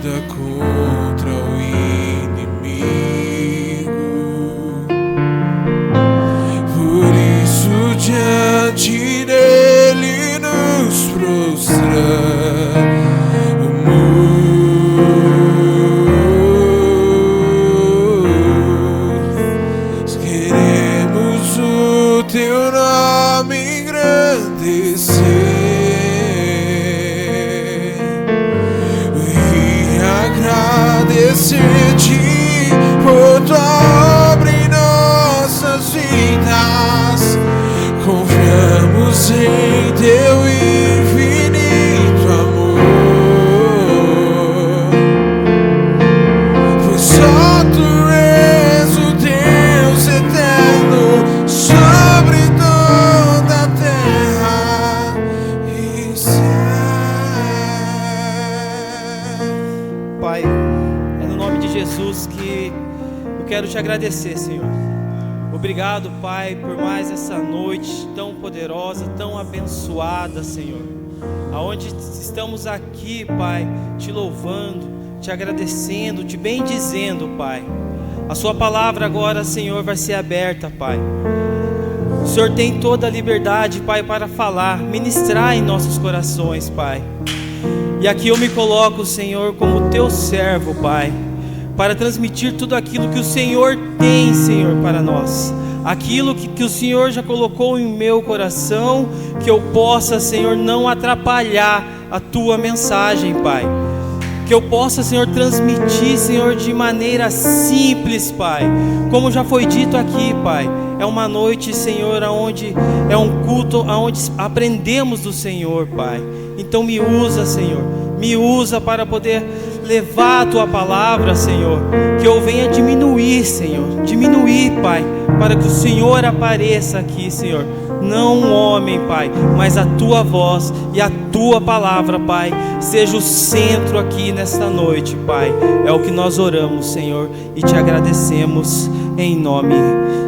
luta contra o inimigo. Por isso diante dele nos prostramos. Queremos o teu nome engrandecer e agradecer-te por tua obra em nossas vidas. Confiamos em teu infinito amor, pois só tu és o Deus eterno sobre toda a terra e céu. Pai, é no nome de Jesus que eu quero te agradecer, Senhor. Obrigado, Pai, por mais essa noite tão poderosa, tão abençoada, Senhor. Aonde estamos aqui, Pai, te louvando, te agradecendo, te bendizendo, Pai. A sua palavra agora, Senhor, vai ser aberta, Pai. O Senhor tem toda a liberdade, Pai, para falar, ministrar em nossos corações, Pai. E aqui eu me coloco, Senhor, como teu servo, Pai, para transmitir tudo aquilo que o Senhor tem, Senhor, para nós. Aquilo que o Senhor já colocou em meu coração, que eu possa, Senhor, não atrapalhar a tua mensagem, Pai. Que eu possa, Senhor, transmitir, Senhor, de maneira simples, Pai. Como já foi dito aqui, Pai, é uma noite, Senhor, onde é um culto, onde aprendemos do Senhor, Pai. Então me usa, Senhor, me usa para poder levar a tua palavra, Senhor. Que eu venha diminuir, Senhor, diminuir, Pai, para que o Senhor apareça aqui, Senhor. Não um homem, Pai, mas a tua voz e a tua palavra, Pai, seja o centro aqui nesta noite, Pai. É o que nós oramos, Senhor, e te agradecemos em nome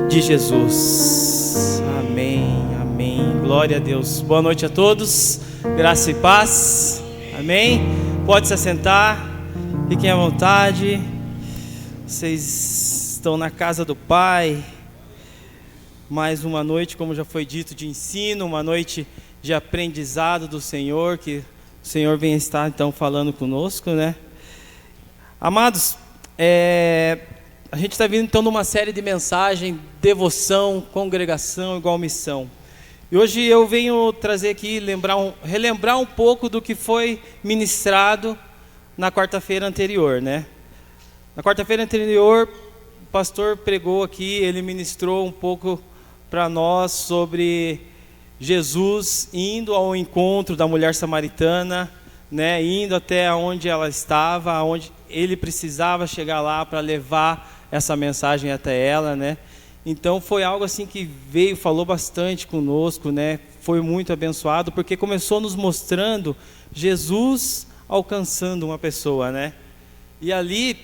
de Jesus. Amém, amém. Glória a Deus. Boa noite a todos. Graça e paz. Amém. Pode se assentar. Fiquem à vontade. Vocês estão na casa do Pai. Mais uma noite, como já foi dito, de ensino, uma noite de aprendizado do Senhor, que o Senhor vem estar então falando conosco, né? Amados, a gente está vindo então numa série de mensagem, devoção, congregação igual missão. E hoje eu venho trazer aqui, relembrar um pouco do que foi ministrado na quarta-feira anterior, né? Na quarta-feira anterior, o pastor pregou aqui, ele ministrou um pouco para nós sobre Jesus indo ao encontro da mulher samaritana, né? Indo até onde ela estava, aonde ele precisava chegar lá para levar essa mensagem até ela, né? Então foi algo assim que veio, falou bastante conosco, né? Foi muito abençoado, porque começou nos mostrando Jesus alcançando uma pessoa, né? E ali,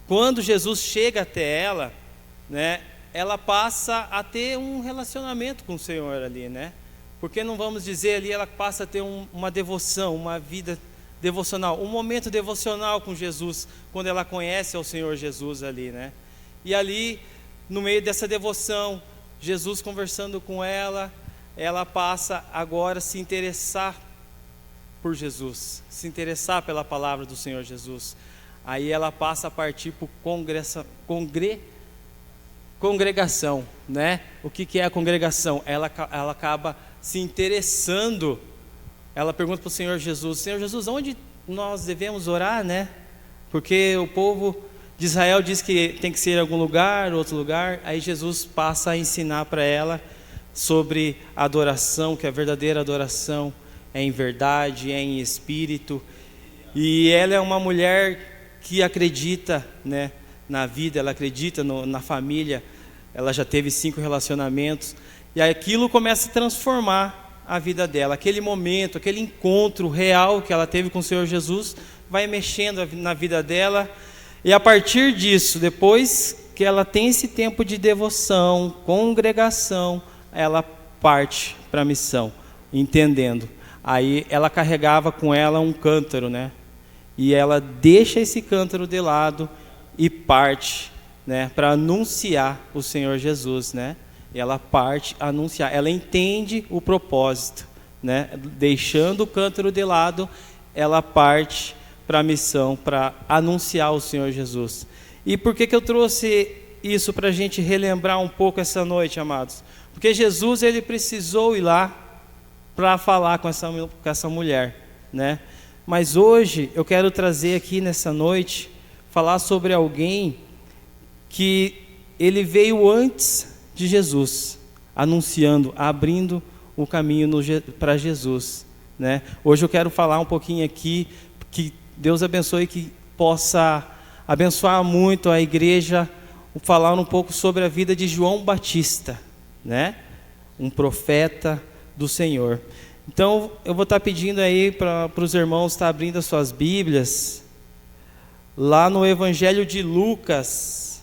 quando Jesus chega até ela, né? Ela passa a ter um relacionamento com o Senhor ali, né? Porque não vamos dizer ali, ela passa a ter uma devoção, uma vida devocional, um momento devocional com Jesus, quando ela conhece ao Senhor Jesus ali, né? E ali, no meio dessa devoção, Jesus conversando com ela, ela passa agora a se interessar por Jesus, se interessar pela palavra do Senhor Jesus. Aí ela passa a partir para congregação, né? O que é a congregação? Ela acaba se interessando. Ela pergunta para o Senhor Jesus: onde nós devemos orar, né? Porque o povo de Israel diz que tem que ser em algum lugar, outro lugar. Aí Jesus passa a ensinar para ela sobre a adoração, que a verdadeira adoração é em verdade, é em espírito. E ela é uma mulher que acredita, né, na vida, ela acredita na família. Ela já teve 5 relacionamentos. E aquilo começa a transformar a vida dela. Aquele momento, aquele encontro real que ela teve com o Senhor Jesus, vai mexendo na vida dela. E a partir disso, depois que ela tem esse tempo de devoção, congregação, ela parte para a missão, entendendo. Aí ela carregava com ela um cântaro, né? e ela deixa esse cântaro de lado e parte, né, para anunciar o Senhor Jesus, né? Ela parte a anunciar, ela entende o propósito, né? Deixando o cântaro de lado, ela parte para a missão, para anunciar o Senhor Jesus. E por que eu trouxe isso para a gente relembrar um pouco essa noite, amados? Porque Jesus, ele precisou ir lá para falar com essa mulher, né? Mas hoje eu quero trazer aqui nessa noite, falar sobre alguém que ele veio antes de Jesus, anunciando, abrindo o caminho para Jesus, né? Hoje eu quero falar um pouquinho aqui, que Deus abençoe, que possa abençoar muito a igreja, falar um pouco sobre a vida de João Batista, né? Um profeta do Senhor. Então eu vou estar pedindo aí para os irmãos estar abrindo as suas Bíblias, lá no Evangelho de Lucas,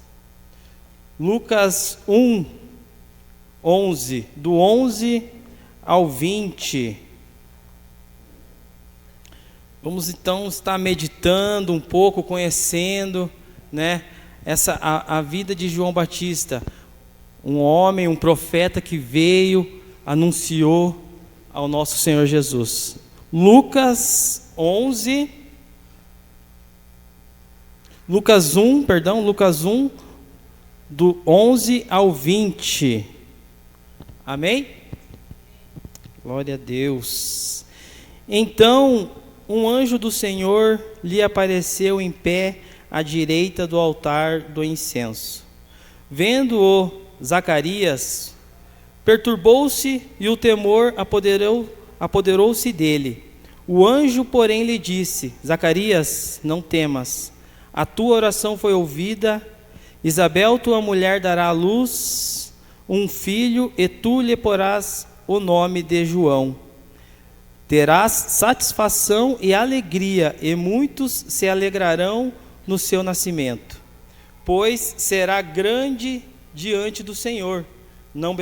Lucas 1, 11, do 11 ao 20. Vamos então estar meditando um pouco, conhecendo, né, a vida de João Batista, um homem, um profeta que veio, anunciou ao nosso Senhor Jesus. Lucas 1, do 11 ao 20. Amém? Glória a Deus. Então, um anjo do Senhor lhe apareceu em pé à direita do altar do incenso. Vendo-o, Zacarias perturbou-se e o temor apoderou-se dele. O anjo, porém, lhe disse: Zacarias, não temas, a tua oração foi ouvida. Isabel, tua mulher, dará à luz um filho, e tu lhe porás o nome de João. Terás satisfação e alegria, e muitos se alegrarão no seu nascimento, pois será grande diante do Senhor. Não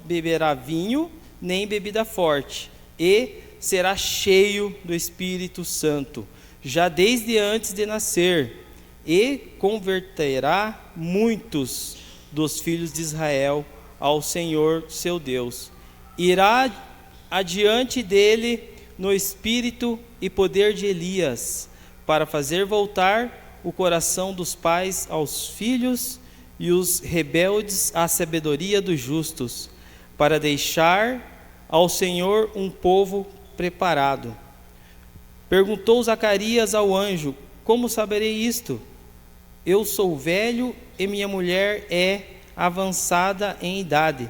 beberá vinho, nem bebida forte, e será cheio do Espírito Santo, já desde antes de nascer, e converterá muitos dos filhos de Israel ao Senhor seu Deus. Irá adiante dele no espírito e poder de Elias, para fazer voltar o coração dos pais aos filhos e os rebeldes à sabedoria dos justos, para deixar ao Senhor um povo preparado. Perguntou Zacarias ao anjo: como saberei isto? Eu sou velho e minha mulher é avançada em idade.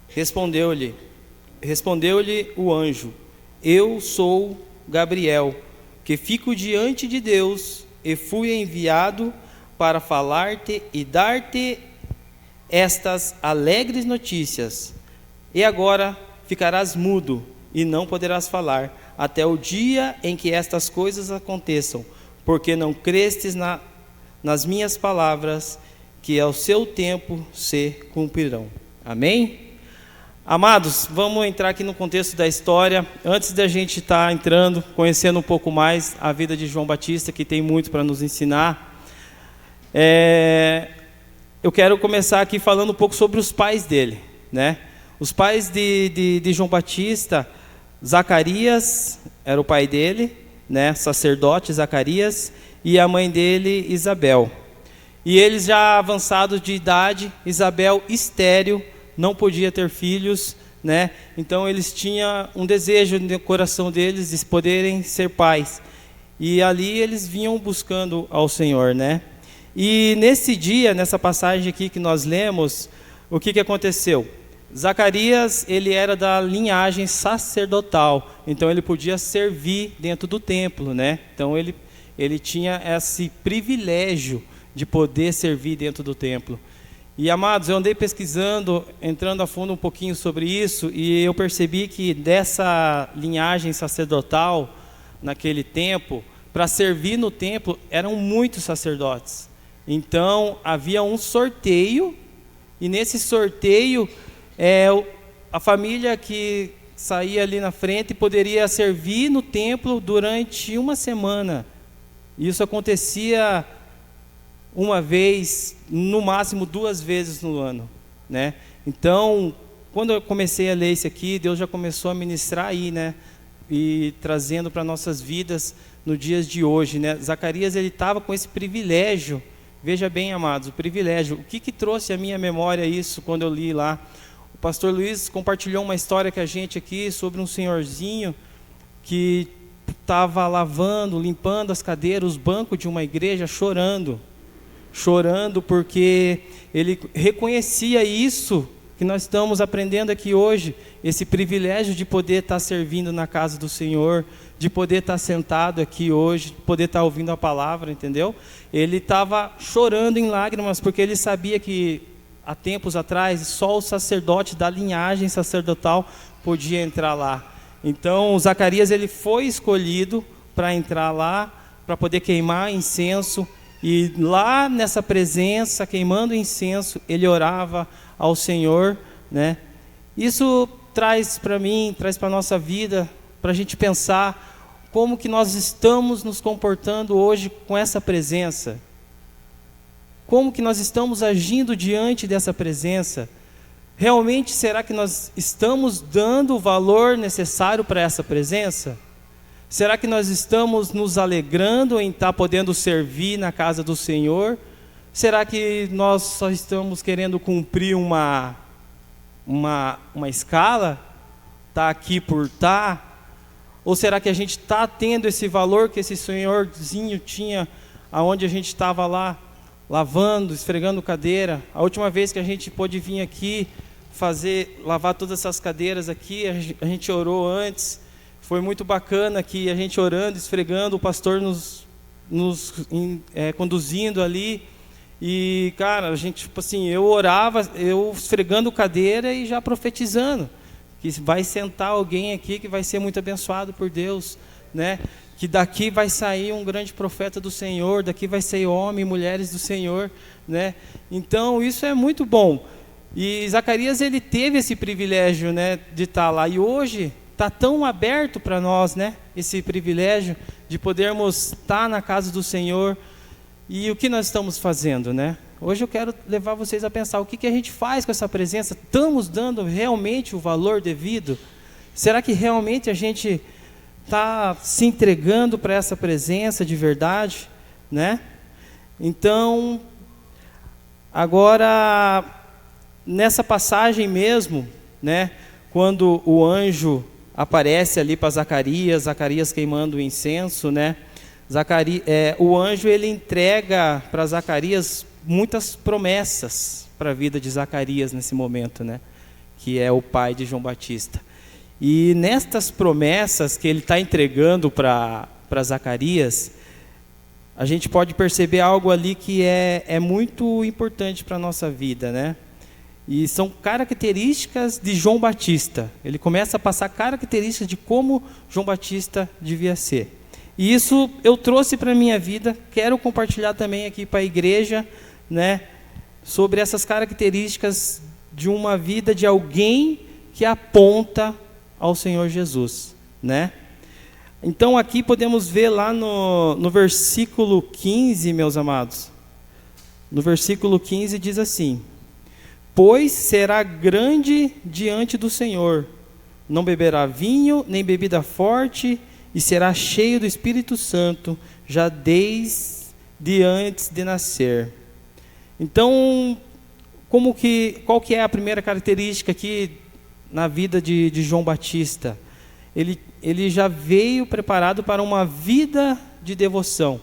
Respondeu-lhe o anjo: eu sou Gabriel, que fico diante de Deus, e fui enviado para falar-te e dar-te estas alegres notícias. E agora ficarás mudo e não poderás falar, até o dia em que estas coisas aconteçam, porque não crestes nas minhas palavras, que ao seu tempo se cumprirão. Amém? Amados, vamos entrar aqui no contexto da história. Antes da gente estar entrando, conhecendo um pouco mais a vida de João Batista, que tem muito para nos ensinar, eu quero começar aqui falando um pouco sobre os pais dele, né? Os pais de João Batista, Zacarias era o pai dele, né? Sacerdote Zacarias, e a mãe dele, Isabel. E eles já avançados de idade, Isabel estéril, não podia ter filhos, né? Então eles tinham um desejo no coração deles de poderem ser pais. E ali eles vinham buscando ao Senhor, né? E nesse dia, nessa passagem aqui que nós lemos, o que aconteceu? Zacarias, ele era da linhagem sacerdotal, então ele podia servir dentro do templo, né? Então ele tinha esse privilégio de poder servir dentro do templo. E, amados, eu andei pesquisando, entrando a fundo um pouquinho sobre isso, e eu percebi que dessa linhagem sacerdotal, naquele tempo, para servir no templo, eram muitos sacerdotes. Então, havia um sorteio, e nesse sorteio, a família que saía ali na frente poderia servir no templo durante uma semana, Isso acontecia uma vez, no máximo 2 vezes no ano, né? Então, quando eu comecei a ler isso aqui, Deus já começou a ministrar aí, né? E trazendo para nossas vidas no dias de hoje, né? Zacarias, ele estava com esse privilégio. Veja bem, amados, o privilégio. O que trouxe à minha memória isso quando eu li lá? O pastor Luiz compartilhou uma história com a gente aqui sobre um senhorzinho que estava lavando, limpando as cadeiras, os bancos de uma igreja, chorando porque ele reconhecia isso que nós estamos aprendendo aqui hoje, esse privilégio de poder estar servindo na casa do Senhor, de poder estar sentado aqui hoje, de poder estar ouvindo a palavra, entendeu? Ele estava chorando em lágrimas, porque ele sabia que há tempos atrás só o sacerdote da linhagem sacerdotal podia entrar lá. Então Zacarias, ele foi escolhido para entrar lá, para poder queimar incenso, e lá nessa presença, queimando incenso, ele orava ao Senhor, né? Isso traz para mim, traz para a nossa vida, para a gente pensar como que nós estamos nos comportando hoje com essa presença. Como que nós estamos agindo diante dessa presença? Realmente, será que nós estamos dando o valor necessário para essa presença? Será que nós estamos nos alegrando em estar podendo servir na casa do Senhor? Será que nós só estamos querendo cumprir uma escala? Tá aqui por estar? Ou será que a gente está tendo esse valor que esse senhorzinho tinha, aonde a gente estava lá, lavando, esfregando cadeira? A última vez que a gente pôde vir aqui, lavar todas essas cadeiras aqui, a gente orou antes. Foi muito bacana que a gente orando, esfregando, o pastor nos conduzindo ali. E, cara, a gente, tipo assim, eu orava, eu esfregando cadeira e já profetizando que vai sentar alguém aqui que vai ser muito abençoado por Deus, né? Que daqui vai sair um grande profeta do Senhor, daqui vai sair homens e mulheres do Senhor, né? Então, isso é muito bom. E Zacarias, ele teve esse privilégio, né, de estar lá. E hoje está tão aberto para nós, né, esse privilégio de podermos estar na casa do Senhor. E o que nós estamos fazendo, né? Hoje eu quero levar vocês a pensar o que a gente faz com essa presença. Estamos dando realmente o valor devido? Será que realmente a gente está se entregando para essa presença de verdade, né? Então, agora, nessa passagem mesmo, né, quando o anjo aparece ali para Zacarias queimando o incenso, né? O anjo, ele entrega para Zacarias muitas promessas para a vida de Zacarias nesse momento, né? Que é o pai de João Batista. E nestas promessas que ele está entregando para Zacarias, a gente pode perceber algo ali que é muito importante para a nossa vida, né? E são características de João Batista. Ele começa a passar características de como João Batista devia ser. E isso eu trouxe para a minha vida, quero compartilhar também aqui para a igreja, né, sobre essas características de uma vida de alguém que aponta ao Senhor Jesus, né? Então aqui podemos ver lá no versículo 15, meus amados. No versículo 15 diz assim: pois será grande diante do Senhor, não beberá vinho, nem bebida forte, e será cheio do Espírito Santo, já desde antes de nascer. Então, qual que é a primeira característica aqui na vida de João Batista? Ele já veio preparado para uma vida de devoção.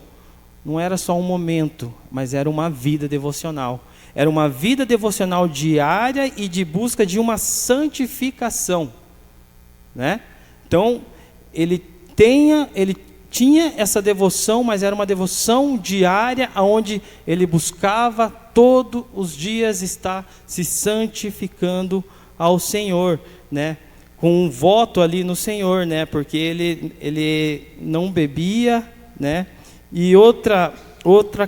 Não era só um momento, mas era uma vida devocional. Era uma vida devocional diária e de busca de uma santificação, né? Então, ele tinha essa devoção, mas era uma devoção diária, onde ele buscava todos os dias estar se santificando ao Senhor, né? Com um voto ali no Senhor, né? Porque ele não bebia, né? E outra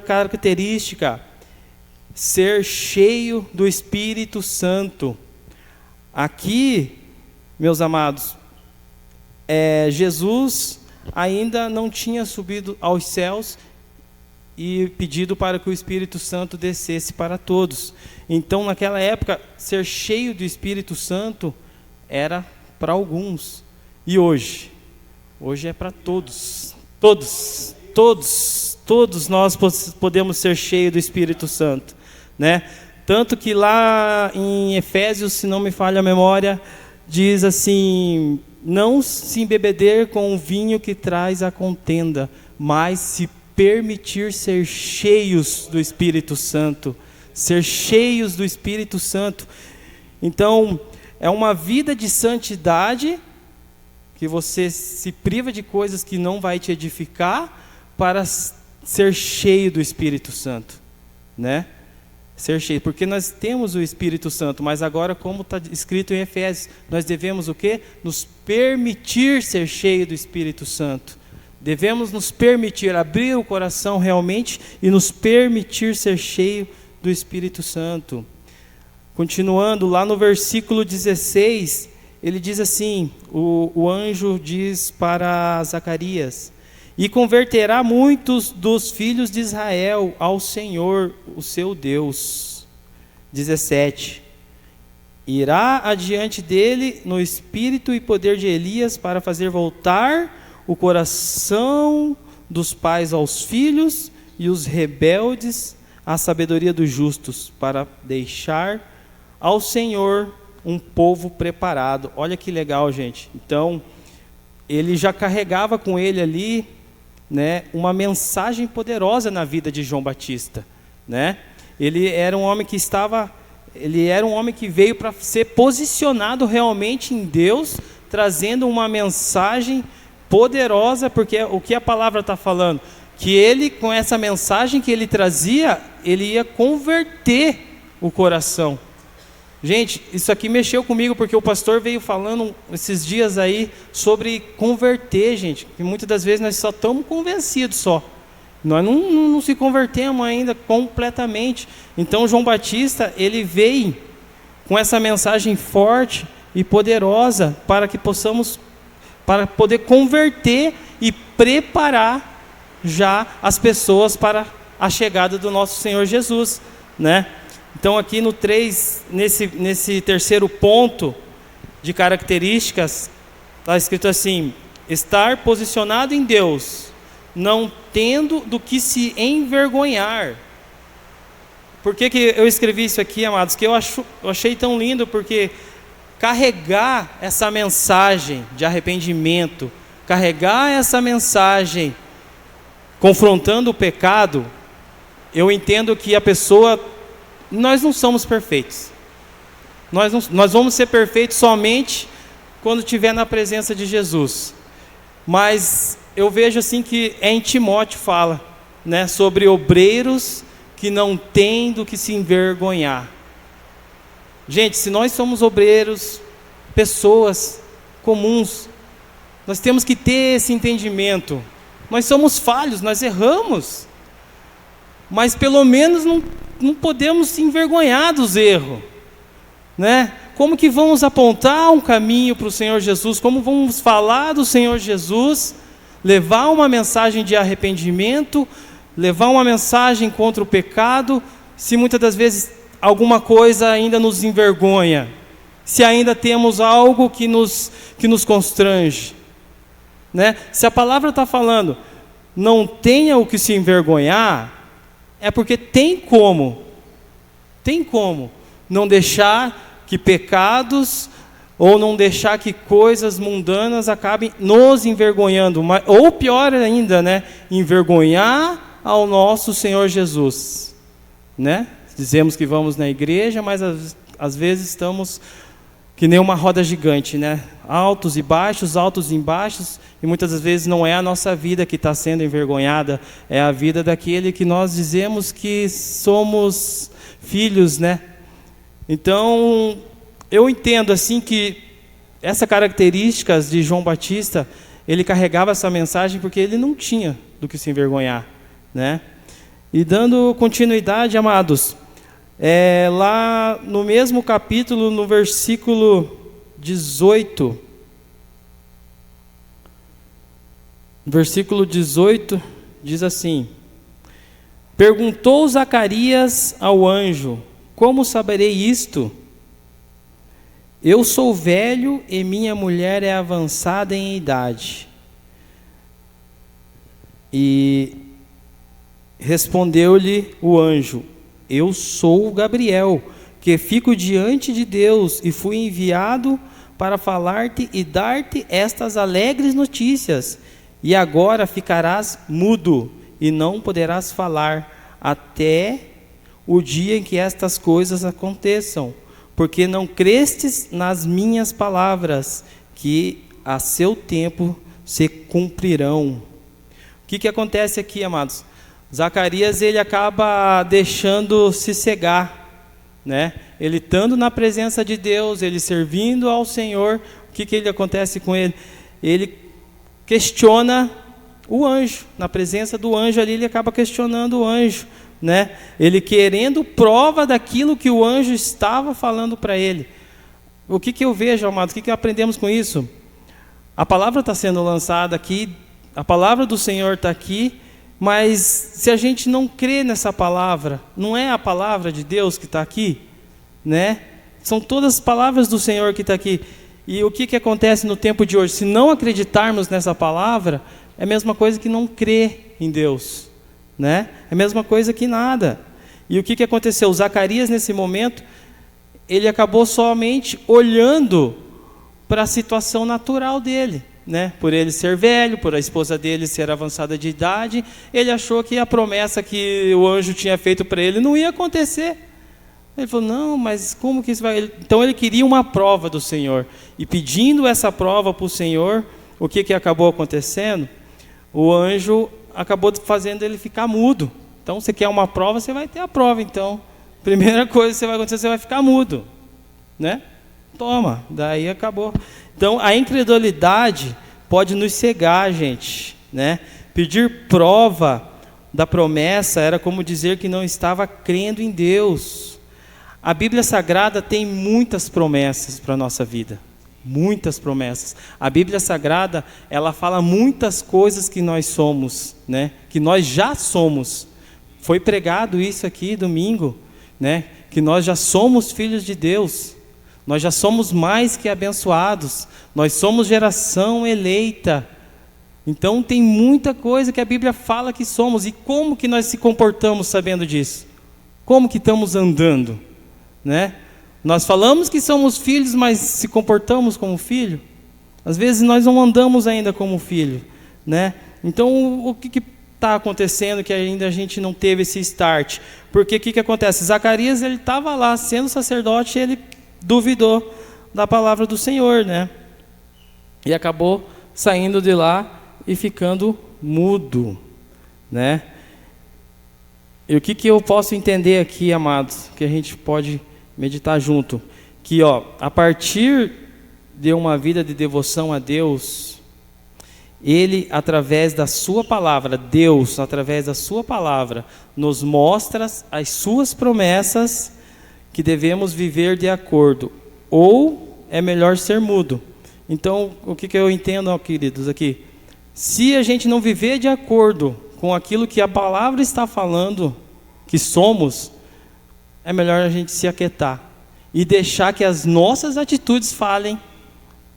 característica, ser cheio do Espírito Santo. Aqui, meus amados, Jesus ainda não tinha subido aos céus, e pedido para que o Espírito Santo descesse para todos. Então, naquela época, ser cheio do Espírito Santo era para alguns. E hoje? Hoje é para todos. Todos nós podemos ser cheios do Espírito Santo, né? Tanto que lá em Efésios, se não me falha a memória, diz assim: não se embebeder com o vinho que traz a contenda, mas se permitir ser cheios do Espírito Santo. Ser cheios do Espírito Santo. Então, é uma vida de santidade, que você se priva de coisas que não vai te edificar, para ser cheio do Espírito Santo, né? Ser cheio, porque nós temos o Espírito Santo, mas agora, como está escrito em Efésios, nós devemos o quê? Nos permitir ser cheio do Espírito Santo. Devemos nos permitir, abrir o coração realmente e nos permitir ser cheio do Espírito Santo. Continuando, lá no versículo 16, ele diz assim, o anjo diz para Zacarias: e converterá muitos dos filhos de Israel ao Senhor, o seu Deus. 17. Irá adiante dele no espírito e poder de Elias para fazer voltar o coração dos pais aos filhos e os rebeldes à sabedoria dos justos, para deixar ao Senhor um povo preparado. Olha que legal, gente. Então, ele já carregava com ele ali, né, uma mensagem poderosa na vida de João Batista, né? Ele era um homem que veio para ser posicionado realmente em Deus, trazendo uma mensagem poderosa, porque o que a palavra está falando? Que ele, com essa mensagem que ele trazia, ele ia converter o coração. Gente, isso aqui mexeu comigo, porque o pastor veio falando esses dias aí sobre converter, gente, que muitas das vezes nós só estamos convencidos só. Nós não se convertemos ainda completamente. Então, João Batista, ele veio com essa mensagem forte e poderosa para que possamos, para poder converter e preparar já as pessoas para a chegada do nosso Senhor Jesus, né? Então, aqui no 3, nesse terceiro ponto de características, está escrito assim: estar posicionado em Deus, não tendo do que se envergonhar. Por que eu escrevi isso aqui, amados? Que eu achei tão lindo, porque carregar essa mensagem de arrependimento, carregar essa mensagem confrontando o pecado, eu entendo que a pessoa... Nós não somos perfeitos. Nós vamos ser perfeitos somente quando estiver na presença de Jesus. Mas eu vejo assim que em Timóteo fala, né, sobre obreiros que não têm do que se envergonhar. Gente, se nós somos obreiros, pessoas comuns, nós temos que ter esse entendimento. Nós somos falhos, nós erramos, mas pelo menos não podemos se envergonhar dos erros, né? Como que vamos apontar um caminho para o Senhor Jesus? Como vamos falar do Senhor Jesus? Levar uma mensagem de arrependimento, levar uma mensagem contra o pecado, se muitas das vezes alguma coisa ainda nos envergonha, se ainda temos algo que nos constrange, né? Se a palavra está falando, não tenha o que se envergonhar, é porque tem como não deixar que pecados, ou não deixar que coisas mundanas acabem nos envergonhando, ou pior ainda, né, envergonhar ao nosso Senhor Jesus, né? Dizemos que vamos na igreja, mas às vezes estamos que nem uma roda gigante, né? Altos e baixos, e muitas das vezes não é a nossa vida que está sendo envergonhada, é a vida daquele que nós dizemos que somos filhos, né? Então, eu entendo assim que essa características de João Batista, ele carregava essa mensagem porque ele não tinha do que se envergonhar, né? E dando continuidade, amados, lá no mesmo capítulo, no versículo 18, diz assim: Perguntou Zacarias ao anjo: como saberei isto? Eu sou velho e minha mulher é avançada em idade. E respondeu-lhe o anjo: eu sou Gabriel, que fico diante de Deus e fui enviado para falar-te e dar-te estas alegres notícias. E agora ficarás mudo e não poderás falar até o dia em que estas coisas aconteçam, porque não crestes nas minhas palavras, que a seu tempo se cumprirão. O que acontece aqui, amados? Zacarias, ele acaba deixando se cegar, né? Ele estando na presença de Deus, ele servindo ao Senhor, o que ele acontece com ele? Ele questiona o anjo, na presença do anjo ali, ele acaba questionando o anjo, né? Ele querendo prova daquilo que o anjo estava falando para ele. O que eu vejo, amados? O que aprendemos com isso? A palavra está sendo lançada aqui, a palavra do Senhor está aqui, mas se a gente não crê nessa palavra, não é a palavra de Deus que está aqui, né? São todas as palavras do Senhor que está aqui. E o que acontece no tempo de hoje? Se não acreditarmos nessa palavra, é a mesma coisa que não crer em Deus, né? É a mesma coisa que nada. E o que aconteceu? Zacarias, nesse momento, ele acabou somente olhando para a situação natural dele, né? Por ele ser velho, por a esposa dele ser avançada de idade, ele achou que a promessa que o anjo tinha feito para ele não ia acontecer. Ele falou: não, mas como que isso vai... Então ele queria uma prova do Senhor, e pedindo essa prova para o Senhor, o que acabou acontecendo? O anjo acabou fazendo ele ficar mudo. Então, você quer uma prova, você vai ter a prova. Então, primeira coisa que você vai acontecer, você vai ficar mudo, né? Toma, daí acabou. Então, a incredulidade pode nos cegar, gente, né? Pedir prova da promessa era como dizer que não estava crendo em Deus. A Bíblia Sagrada tem muitas promessas para a nossa vida. Muitas promessas. A Bíblia Sagrada, ela fala muitas coisas que nós somos, né? Que nós já somos. Foi pregado isso aqui domingo, né? Que nós já somos filhos de Deus. Nós já somos mais que abençoados. Nós somos geração eleita. Então tem muita coisa que a Bíblia fala que somos. E como que nós se comportamos sabendo disso? Como que estamos andando, né? Nós falamos que somos filhos, mas se comportamos como filho? Às vezes nós não andamos ainda como filho, né? Então o que está acontecendo que ainda a gente não teve esse start? Porque o que acontece? Zacarias, ele estava lá sendo sacerdote, ele duvidou da palavra do Senhor, né? E acabou saindo de lá e ficando mudo, né? E o que eu posso entender aqui, amados, que a gente pode meditar junto? Que, a partir de uma vida de devoção a Deus, Ele, através da sua palavra, Deus, através da sua palavra, nos mostra as suas promessas que devemos viver de acordo, ou é melhor ser mudo. Então, o que eu entendo, queridos, aqui? Se a gente não viver de acordo com aquilo que a palavra está falando, que somos, é melhor a gente se aquietar e deixar que as nossas atitudes falem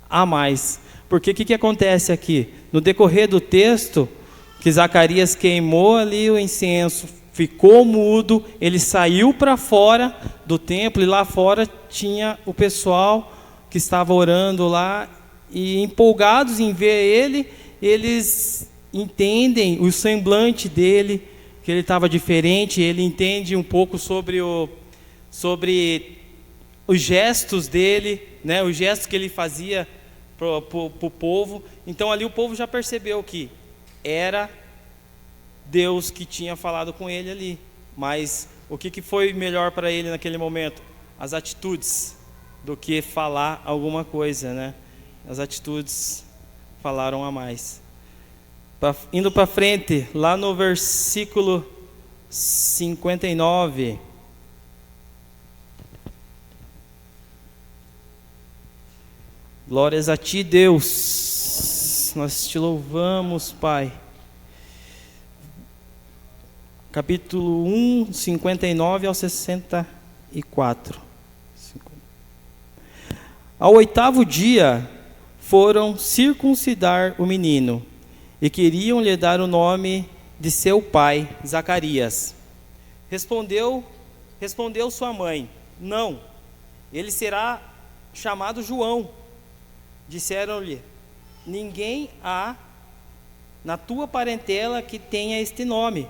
a mais. Porque o que acontece aqui? No decorrer do texto, que Zacarias queimou ali o incenso, ficou mudo, ele saiu para fora do templo, e lá fora tinha o pessoal que estava orando lá, e empolgados em ver ele, eles entendem o semblante dele, que ele estava diferente, ele entende um pouco sobre os gestos dele, né, os gestos que ele fazia para o povo. Então ali o povo já percebeu que era Deus que tinha falado com ele ali. Mas o que foi melhor para ele naquele momento? As atitudes, do que falar alguma coisa, né? As atitudes falaram a mais. Indo para frente, lá no versículo 59. Glórias a ti, Deus. Nós te louvamos, Pai. capítulo 1, 59 ao 64. Ao 8º dia, foram circuncidar o menino, e queriam lhe dar o nome de seu pai, Zacarias. Respondeu sua mãe: não, ele será chamado João. Disseram-lhe: ninguém há na tua parentela que tenha este nome.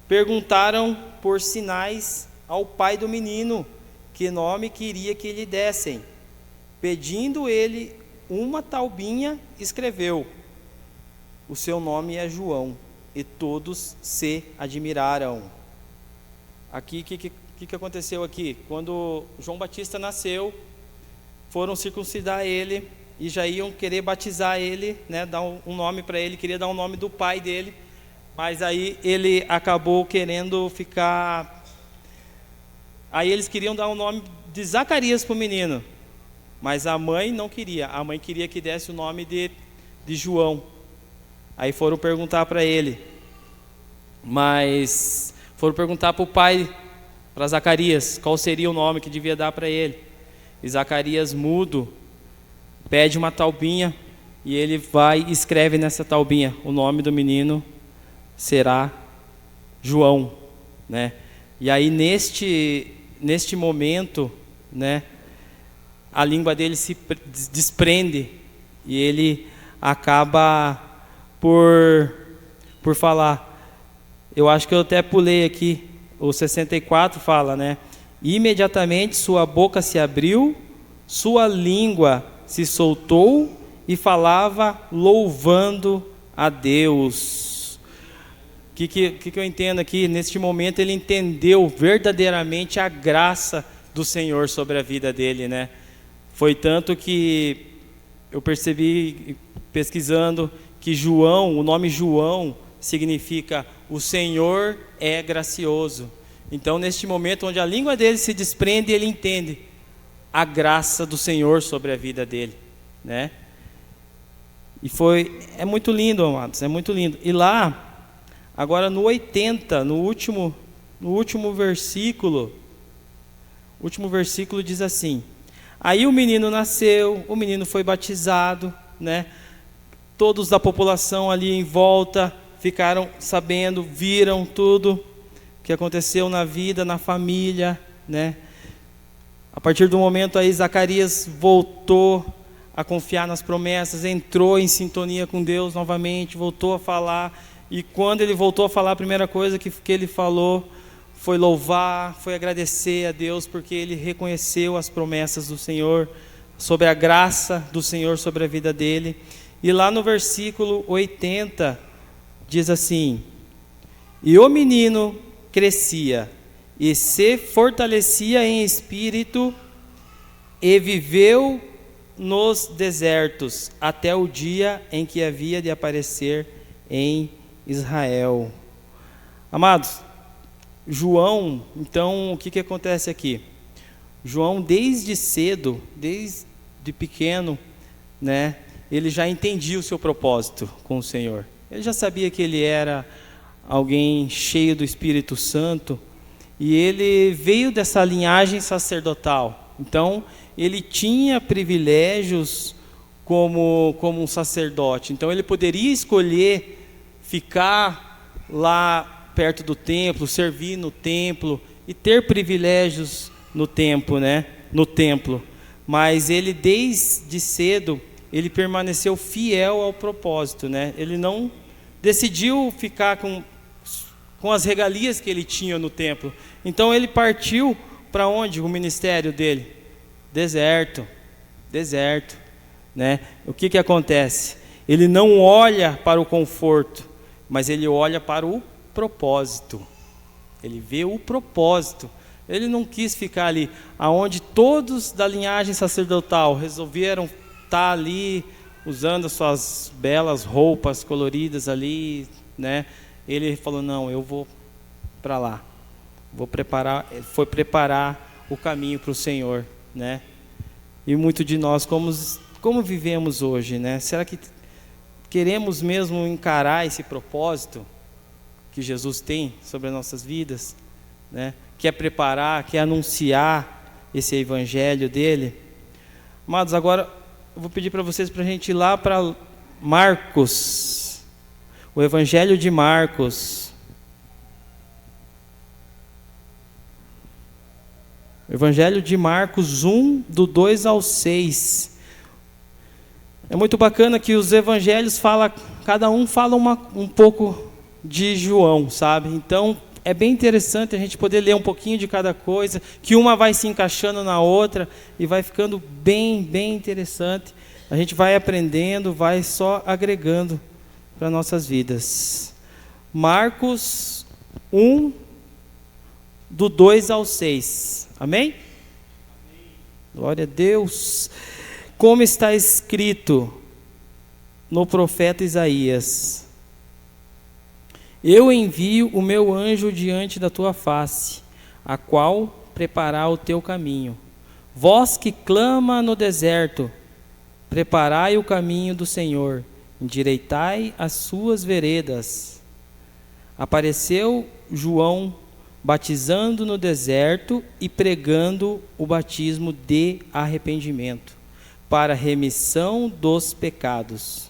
Perguntaram por sinais ao pai do menino que nome queria que lhe dessem. Pedindo ele uma taubinha, escreveu: o seu nome é João. E todos se admiraram. Aqui, o que aconteceu aqui? Quando João Batista nasceu, foram circuncidar ele e já iam querer batizar ele, né, dar um nome para ele, queria dar o nome do pai dele, mas aí ele acabou querendo ficar... Aí eles queriam dar o nome de Zacarias para o menino, mas a mãe não queria, a mãe queria que desse o nome de João. Aí foram perguntar para ele, mas foram perguntar para o pai, para Zacarias, qual seria o nome que devia dar para ele. E Zacarias, mudo, pede uma taubinha e ele vai e escreve nessa taubinha: o nome do menino será João, né? E aí neste momento, né, a língua dele se desprende e ele acaba por falar. Eu acho que eu até pulei aqui, o 64 fala, né? Imediatamente sua boca se abriu, sua língua se soltou e falava louvando a Deus. O que eu entendo aqui? Neste momento ele entendeu verdadeiramente a graça do Senhor sobre a vida dele, né? Foi tanto que eu percebi, pesquisando, que João, o nome João, significa o Senhor é gracioso. Então, neste momento onde a língua dele se desprende, ele entende a graça do Senhor sobre a vida dele, né? E é muito lindo, amados, é muito lindo. E lá, agora no 80, no último versículo diz assim: aí o menino nasceu, o menino foi batizado, né? Todos da população ali em volta ficaram sabendo, viram tudo que aconteceu na vida, na família, né? A partir do momento aí Zacarias voltou a confiar nas promessas, entrou em sintonia com Deus novamente, voltou a falar. E quando ele voltou a falar, a primeira coisa que ele falou foi louvar, foi agradecer a Deus, porque ele reconheceu as promessas do Senhor, sobre a graça do Senhor sobre a vida dele. E lá no versículo 80, diz assim: e o menino crescia e se fortalecia em espírito e viveu nos desertos até o dia em que havia de aparecer em Israel. Amados, João, então o que acontece aqui? João desde cedo, desde pequeno, né, ele já entendia o seu propósito com o Senhor. Ele já sabia que ele era alguém cheio do Espírito Santo e ele veio dessa linhagem sacerdotal. Então, ele tinha privilégios como um sacerdote. Então, ele poderia escolher ficar lá perto do templo, servir no templo e ter privilégios no templo, né? No templo. Mas ele desde cedo ele permaneceu fiel ao propósito, né? Ele não decidiu ficar com as regalias que ele tinha no templo. Então ele partiu para onde? O ministério dele? Deserto, né? O que acontece? Ele não olha para o conforto, mas ele olha para o propósito. Ele vê o propósito. Ele não quis ficar ali, aonde todos da linhagem sacerdotal resolveram estar ali, usando as suas belas roupas coloridas ali, né? Ele falou: não, eu vou para lá, foi preparar o caminho para o Senhor, né? E muito de nós, como vivemos hoje, né? Será que queremos mesmo encarar esse propósito? que Jesus tem sobre as nossas vidas, né? Quer preparar, quer anunciar esse evangelho dele. Amados, agora eu vou pedir para vocês para a gente ir lá para Marcos, o evangelho de Marcos. Evangelho de Marcos 1, do 2 ao 6. É muito bacana que os evangelhos cada um fala um pouco de João, sabe? Então, é bem interessante a gente poder ler um pouquinho de cada coisa, que uma vai se encaixando na outra e vai ficando bem, bem interessante. A gente vai aprendendo, vai só agregando para nossas vidas. Marcos 1, do 2 ao 6. Amém? Amém? Glória a Deus. Como está escrito no profeta Isaías: eu envio o meu anjo diante da tua face, a qual preparar o teu caminho. Vós que clama no deserto, preparai o caminho do Senhor, endireitai as suas veredas. Apareceu João batizando no deserto e pregando o batismo de arrependimento, para remissão dos pecados.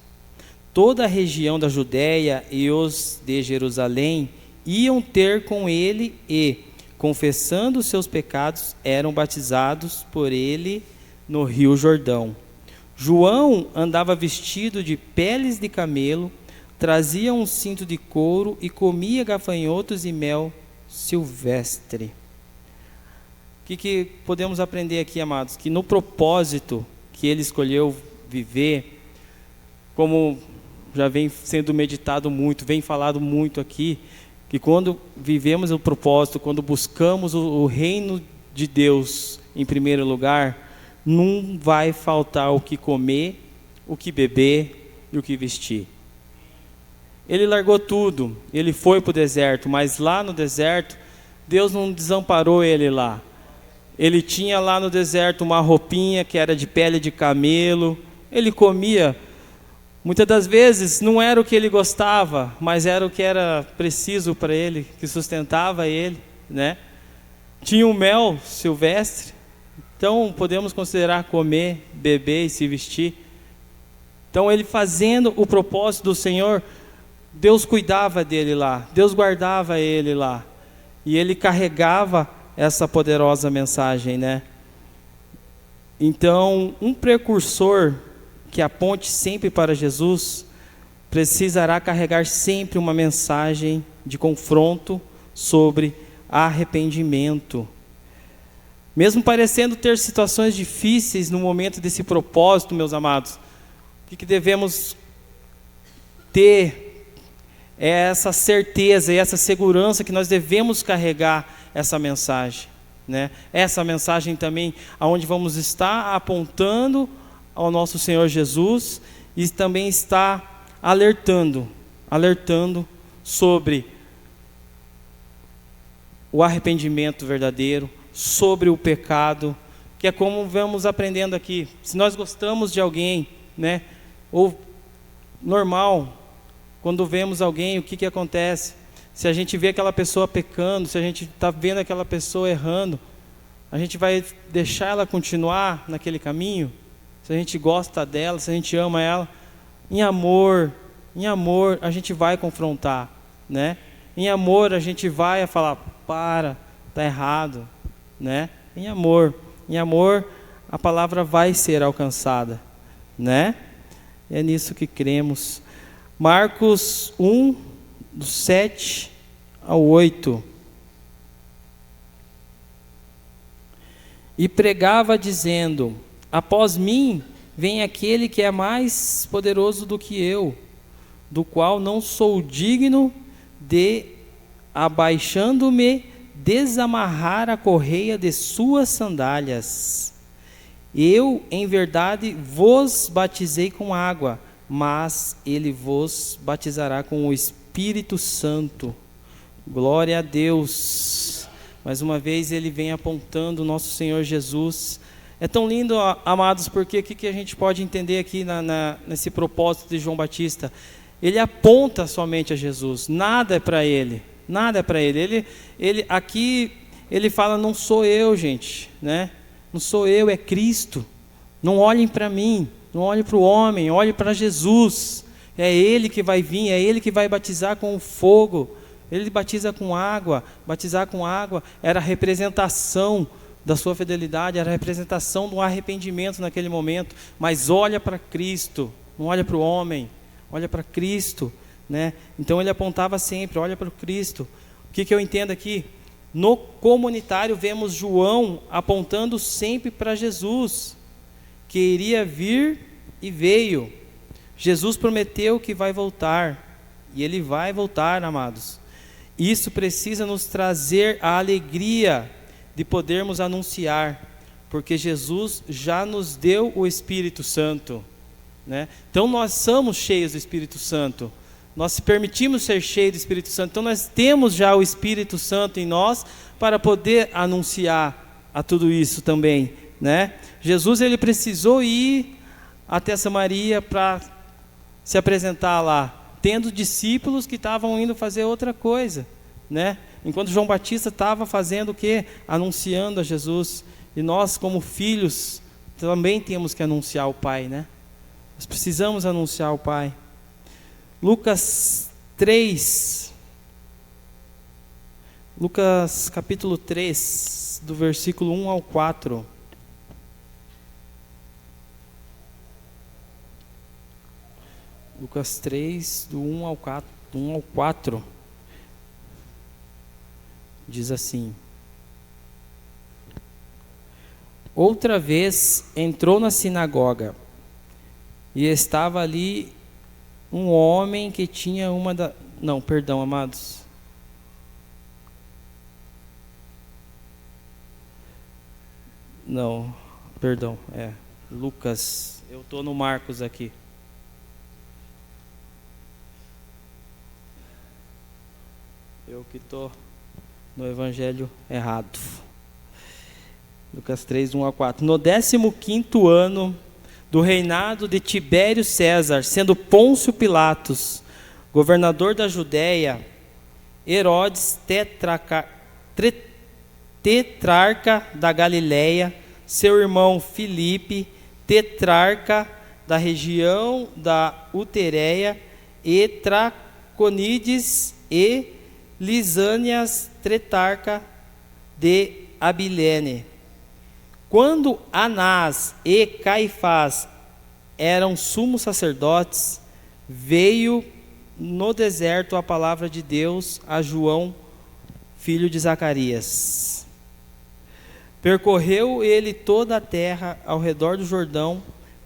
Toda a região da Judéia e os de Jerusalém iam ter com ele e, confessando seus pecados, eram batizados por ele no rio Jordão. João andava vestido de peles de camelo, trazia um cinto de couro e comia gafanhotos e mel silvestre. O que podemos aprender aqui, amados? Que no propósito que ele escolheu viver, como já vem sendo meditado muito, vem falado muito aqui, que quando vivemos o propósito, quando buscamos o reino de Deus em primeiro lugar, não vai faltar o que comer, o que beber e o que vestir. Ele largou tudo, ele foi para o deserto, mas lá no deserto, Deus não desamparou ele lá. Ele tinha lá no deserto uma roupinha que era de pele de camelo, ele comia. Muitas das vezes não era o que ele gostava, mas era o que era preciso para ele, que sustentava ele, né? Tinha um mel silvestre, então podemos considerar comer, beber e se vestir. Então ele fazendo o propósito do Senhor, Deus cuidava dele lá, Deus guardava ele lá, e ele carregava essa poderosa mensagem, né? Então, um precursor que aponte sempre para Jesus precisará carregar sempre uma mensagem de confronto sobre arrependimento. Mesmo parecendo ter situações difíceis no momento desse propósito, meus amados, o que devemos ter é essa certeza e essa segurança que nós devemos carregar essa mensagem, né? Essa mensagem também aonde vamos estar apontando ao nosso Senhor Jesus e também está alertando sobre o arrependimento verdadeiro, sobre o pecado, que é como vamos aprendendo aqui. Se nós gostamos de alguém, né, ou normal, quando vemos alguém, o que acontece? Se a gente vê aquela pessoa pecando, se a gente está vendo aquela pessoa errando, a gente vai deixar ela continuar naquele caminho? Se a gente gosta dela, se a gente ama ela, em amor, a gente vai confrontar, né? Em amor, a gente vai falar, está errado, né? Em amor, a palavra vai ser alcançada, né? É nisso que cremos. Marcos 1, do 7 ao 8. E pregava dizendo: após mim vem aquele que é mais poderoso do que eu, do qual não sou digno de, abaixando-me, desamarrar a correia de suas sandálias. Eu, em verdade, vos batizei com água, mas ele vos batizará com o Espírito Santo. Glória a Deus. Mais uma vez ele vem apontando o nosso Senhor Jesus. É tão lindo, amados, porque o que a gente pode entender aqui nesse propósito de João Batista? ele aponta somente a Jesus, nada é para ele, nada é para ele. Aqui ele fala, não sou eu, gente, né? Não sou eu, é Cristo. Não olhem para mim, não olhem para o homem, olhem para Jesus. É Ele que vai vir, é Ele que vai batizar com o fogo. Ele batiza com água. Batizar com água era a representação da sua fidelidade, era a representação do arrependimento naquele momento. Mas olha para Cristo, não olha para o homem, olha para Cristo, né? Então ele apontava sempre, olha para o Cristo. O que eu entendo aqui? No comunitário vemos João apontando sempre para Jesus, que iria vir e veio. Jesus prometeu que vai voltar, e Ele vai voltar, amados. Isso precisa nos trazer a alegria de podermos anunciar, porque Jesus já nos deu o Espírito Santo, né? Então nós somos cheios do Espírito Santo, nós permitimos ser cheios do Espírito Santo, então nós temos já o Espírito Santo em nós para poder anunciar a tudo isso também, né? Jesus, ele precisou ir até Samaria para se apresentar lá, tendo discípulos que estavam indo fazer outra coisa, né? Enquanto João Batista estava fazendo o quê? Anunciando a Jesus. E nós, como filhos, também temos que anunciar o Pai, né? Nós precisamos anunciar o Pai. Lucas 3, Lucas capítulo 3, do versículo 1 ao 4. Lucas 3, do 1 ao 4, diz assim: outra vez entrou na sinagoga, e estava ali um homem que tinha amados. Lucas, eu estou no Marcos aqui. Eu que estou no evangelho errado. Lucas 3, 1 a 4. No 15º ano do reinado de Tibério César, sendo Pôncio Pilatos governador da Judéia, Herodes tetrarca da Galileia, seu irmão Filipe, tetrarca da região da Utereia, e Traconides e Lisânias, tetrarca de Abilene. Quando Anás e Caifás eram sumos sacerdotes, veio no deserto a palavra de Deus a João, filho de Zacarias. Percorreu ele toda a terra ao redor do Jordão,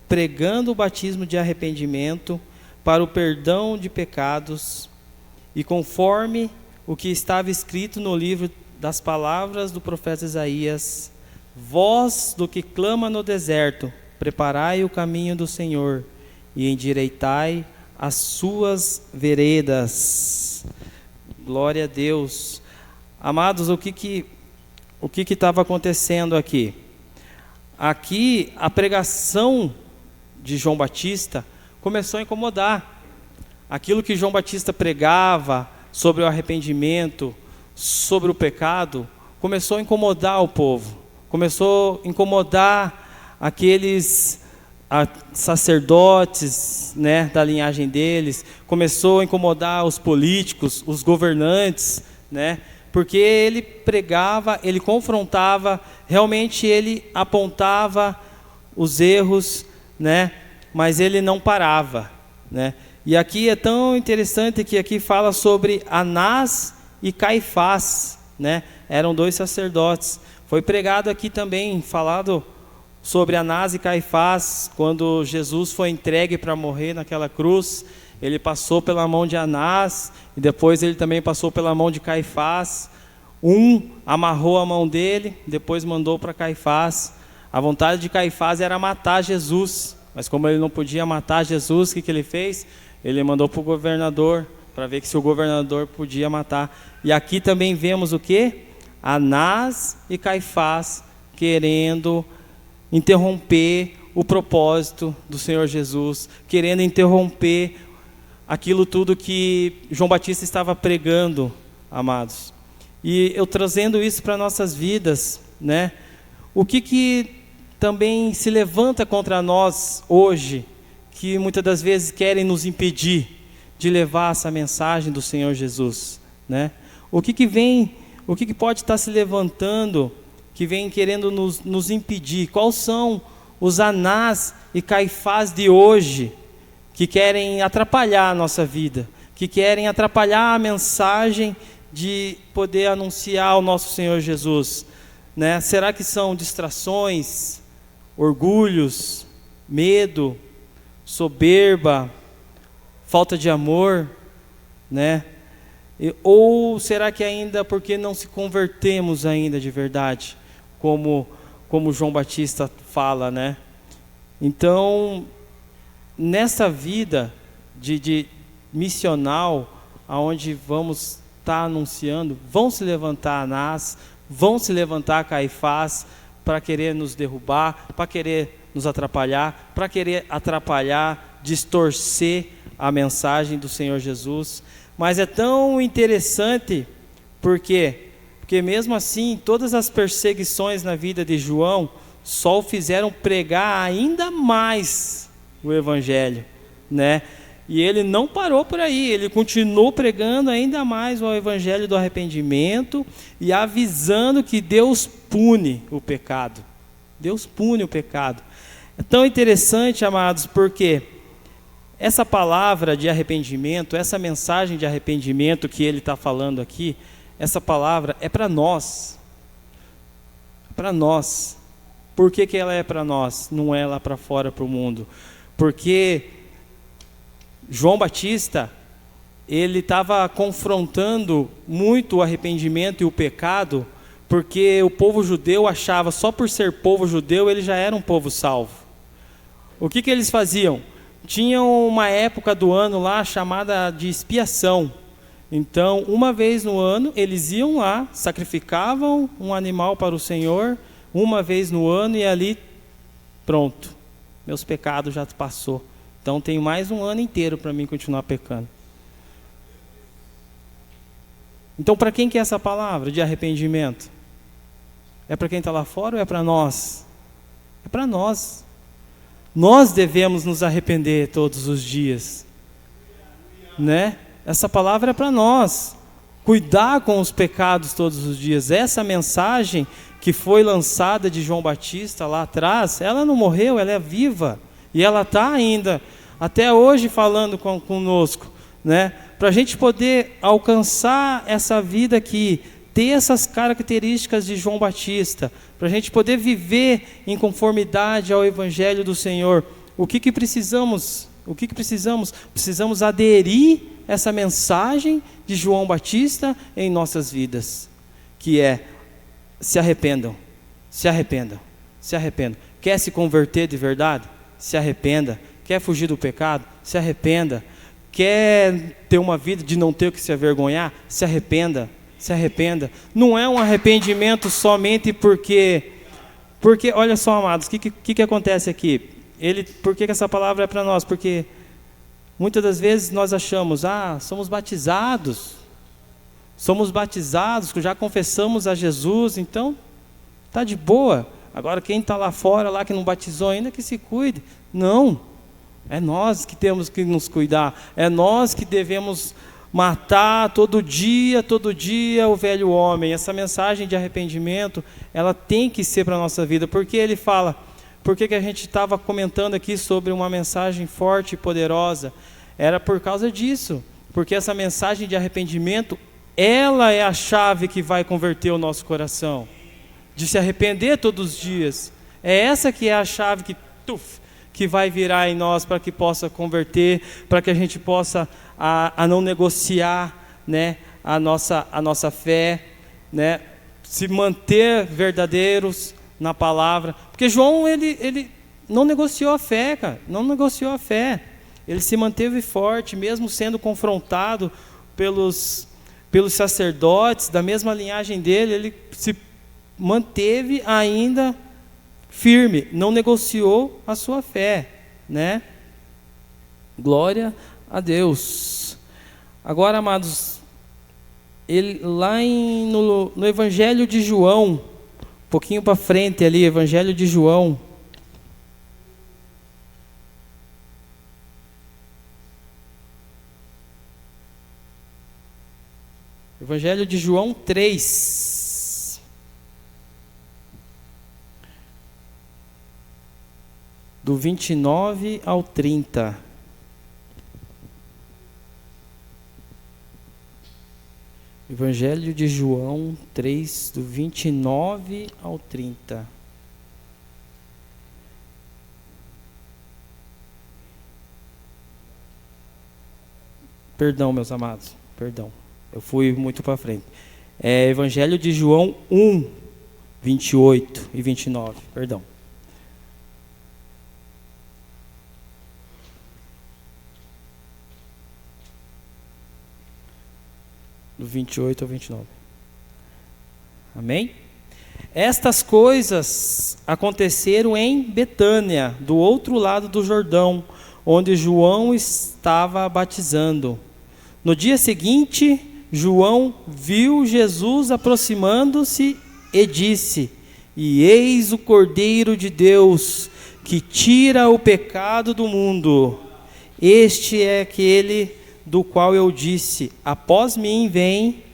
pregando o batismo de arrependimento para o perdão de pecados, e conforme o que estava escrito no livro das palavras do profeta Isaías: voz do que clama no deserto, preparai o caminho do Senhor e endireitai as suas veredas. Glória a Deus. Amados, o que estava acontecendo aqui? Aqui a pregação de João Batista começou a incomodar. Aquilo que João Batista pregava sobre o arrependimento, sobre o pecado, começou a incomodar o povo. Começou a incomodar aqueles sacerdotes, né, da linhagem deles. Começou a incomodar os políticos, os governantes, né, porque ele pregava, ele confrontava, realmente ele apontava os erros, né, mas ele não parava, né. E aqui é tão interessante que aqui fala sobre Anás e Caifás, né, eram dois sacerdotes. Foi pregado aqui também, falado sobre Anás e Caifás, quando Jesus foi entregue para morrer naquela cruz. Ele passou pela mão de Anás, e depois ele também passou pela mão de Caifás. Um amarrou a mão dele, depois mandou para Caifás. A vontade de Caifás era matar Jesus, mas como ele não podia matar Jesus, o que ele fez? Ele mandou para o governador, para ver se o governador podia matar. E aqui também vemos o quê? Anás e Caifás querendo interromper o propósito do Senhor Jesus, querendo interromper aquilo tudo que João Batista estava pregando, amados. E eu trazendo isso para nossas vidas, né? O que também se levanta contra nós hoje, que muitas das vezes querem nos impedir de levar essa mensagem do Senhor Jesus, né? O que pode estar se levantando, que vem querendo nos impedir? Quais são os Anás e Caifás de hoje, que querem atrapalhar a nossa vida, que querem atrapalhar a mensagem de poder anunciar o nosso Senhor Jesus, né? Será que são distrações, orgulhos, medo, soberba, falta de amor, né? Ou será que ainda porque não se convertemos ainda de verdade, como João Batista fala, né? Então, nessa vida de missional, aonde vamos estar anunciando, vão se levantar Anás, vão se levantar Caifás para querer nos derrubar, para querer nos atrapalhar, para querer atrapalhar, distorcer a mensagem do Senhor Jesus. Mas é tão interessante, porque mesmo assim, todas as perseguições na vida de João só o fizeram pregar ainda mais o Evangelho, né? E ele não parou por aí, ele continuou pregando ainda mais o Evangelho do arrependimento e avisando que Deus pune o pecado. Deus pune o pecado. É tão interessante, amados, porque essa palavra de arrependimento, essa mensagem de arrependimento que ele está falando aqui, essa palavra é para nós. Para nós. Por que ela é para nós? Não é lá para fora, para o mundo. Porque João Batista, ele estava confrontando muito o arrependimento e o pecado, porque o povo judeu achava, só por ser povo judeu, ele já era um povo salvo. O que eles faziam? Tinham uma época do ano lá chamada de expiação. Então, uma vez no ano, eles iam lá, sacrificavam um animal para o Senhor, uma vez no ano, e ali, pronto, meus pecados já passou. Então, tenho mais um ano inteiro para mim continuar pecando. Então, para quem que é essa palavra de arrependimento? É para quem está lá fora ou é para nós? É para nós. Nós devemos nos arrepender todos os dias, né? Essa palavra é para nós, cuidar com os pecados todos os dias. Essa mensagem que foi lançada de João Batista lá atrás, ela não morreu, ela é viva, e ela está ainda, até hoje falando conosco, né? Para a gente poder alcançar essa vida aqui, ter essas características de João Batista, para a gente poder viver em conformidade ao Evangelho do Senhor. O que precisamos? Precisamos aderir essa mensagem de João Batista em nossas vidas, que é: se arrependam, se arrependam, se arrependam. Quer se converter de verdade? Se arrependa. Quer fugir do pecado? Se arrependa. Quer ter uma vida de não ter o que se avergonhar? Se arrependa. Se arrependa. Não é um arrependimento somente porque olha só, amados, o que acontece aqui? Por que essa palavra é para nós? Porque muitas das vezes nós achamos, somos batizados, já confessamos a Jesus, então está de boa. Agora quem está lá fora, lá que não batizou ainda, que se cuide. Não, é nós que temos que nos cuidar, é nós que devemos matar todo dia o velho homem. Essa mensagem de arrependimento, ela tem que ser para a nossa vida, porque ele fala, por que a gente estava comentando aqui sobre uma mensagem forte e poderosa? Era por causa disso, porque essa mensagem de arrependimento, ela é a chave que vai converter o nosso coração, de se arrepender todos os dias. É essa que é a chave que vai virar em nós para que possa converter, para que a gente possa a não negociar, né, a nossa fé, né, se manter verdadeiros na palavra. Porque João, ele não negociou a fé, cara, não negociou a fé. Ele se manteve forte, mesmo sendo confrontado pelos sacerdotes da mesma linhagem dele, ele se manteve ainda firme, não negociou a sua fé, né? Glória a Deus. Agora, amados, lá no Evangelho de João, um pouquinho para frente ali, Evangelho de João. Evangelho de João 3. Do 29 ao 30. Evangelho de João 3, do 29 ao 30. Perdão, meus amados, perdão. Eu fui muito para frente. Evangelho de João 1, 28 e 29, perdão. Do 28 ao 29. Amém? Estas coisas aconteceram em Betânia, do outro lado do Jordão, onde João estava batizando. No dia seguinte, João viu Jesus aproximando-se e disse: E eis o Cordeiro de Deus, que tira o pecado do mundo. Este é aquele do qual eu disse: após mim vem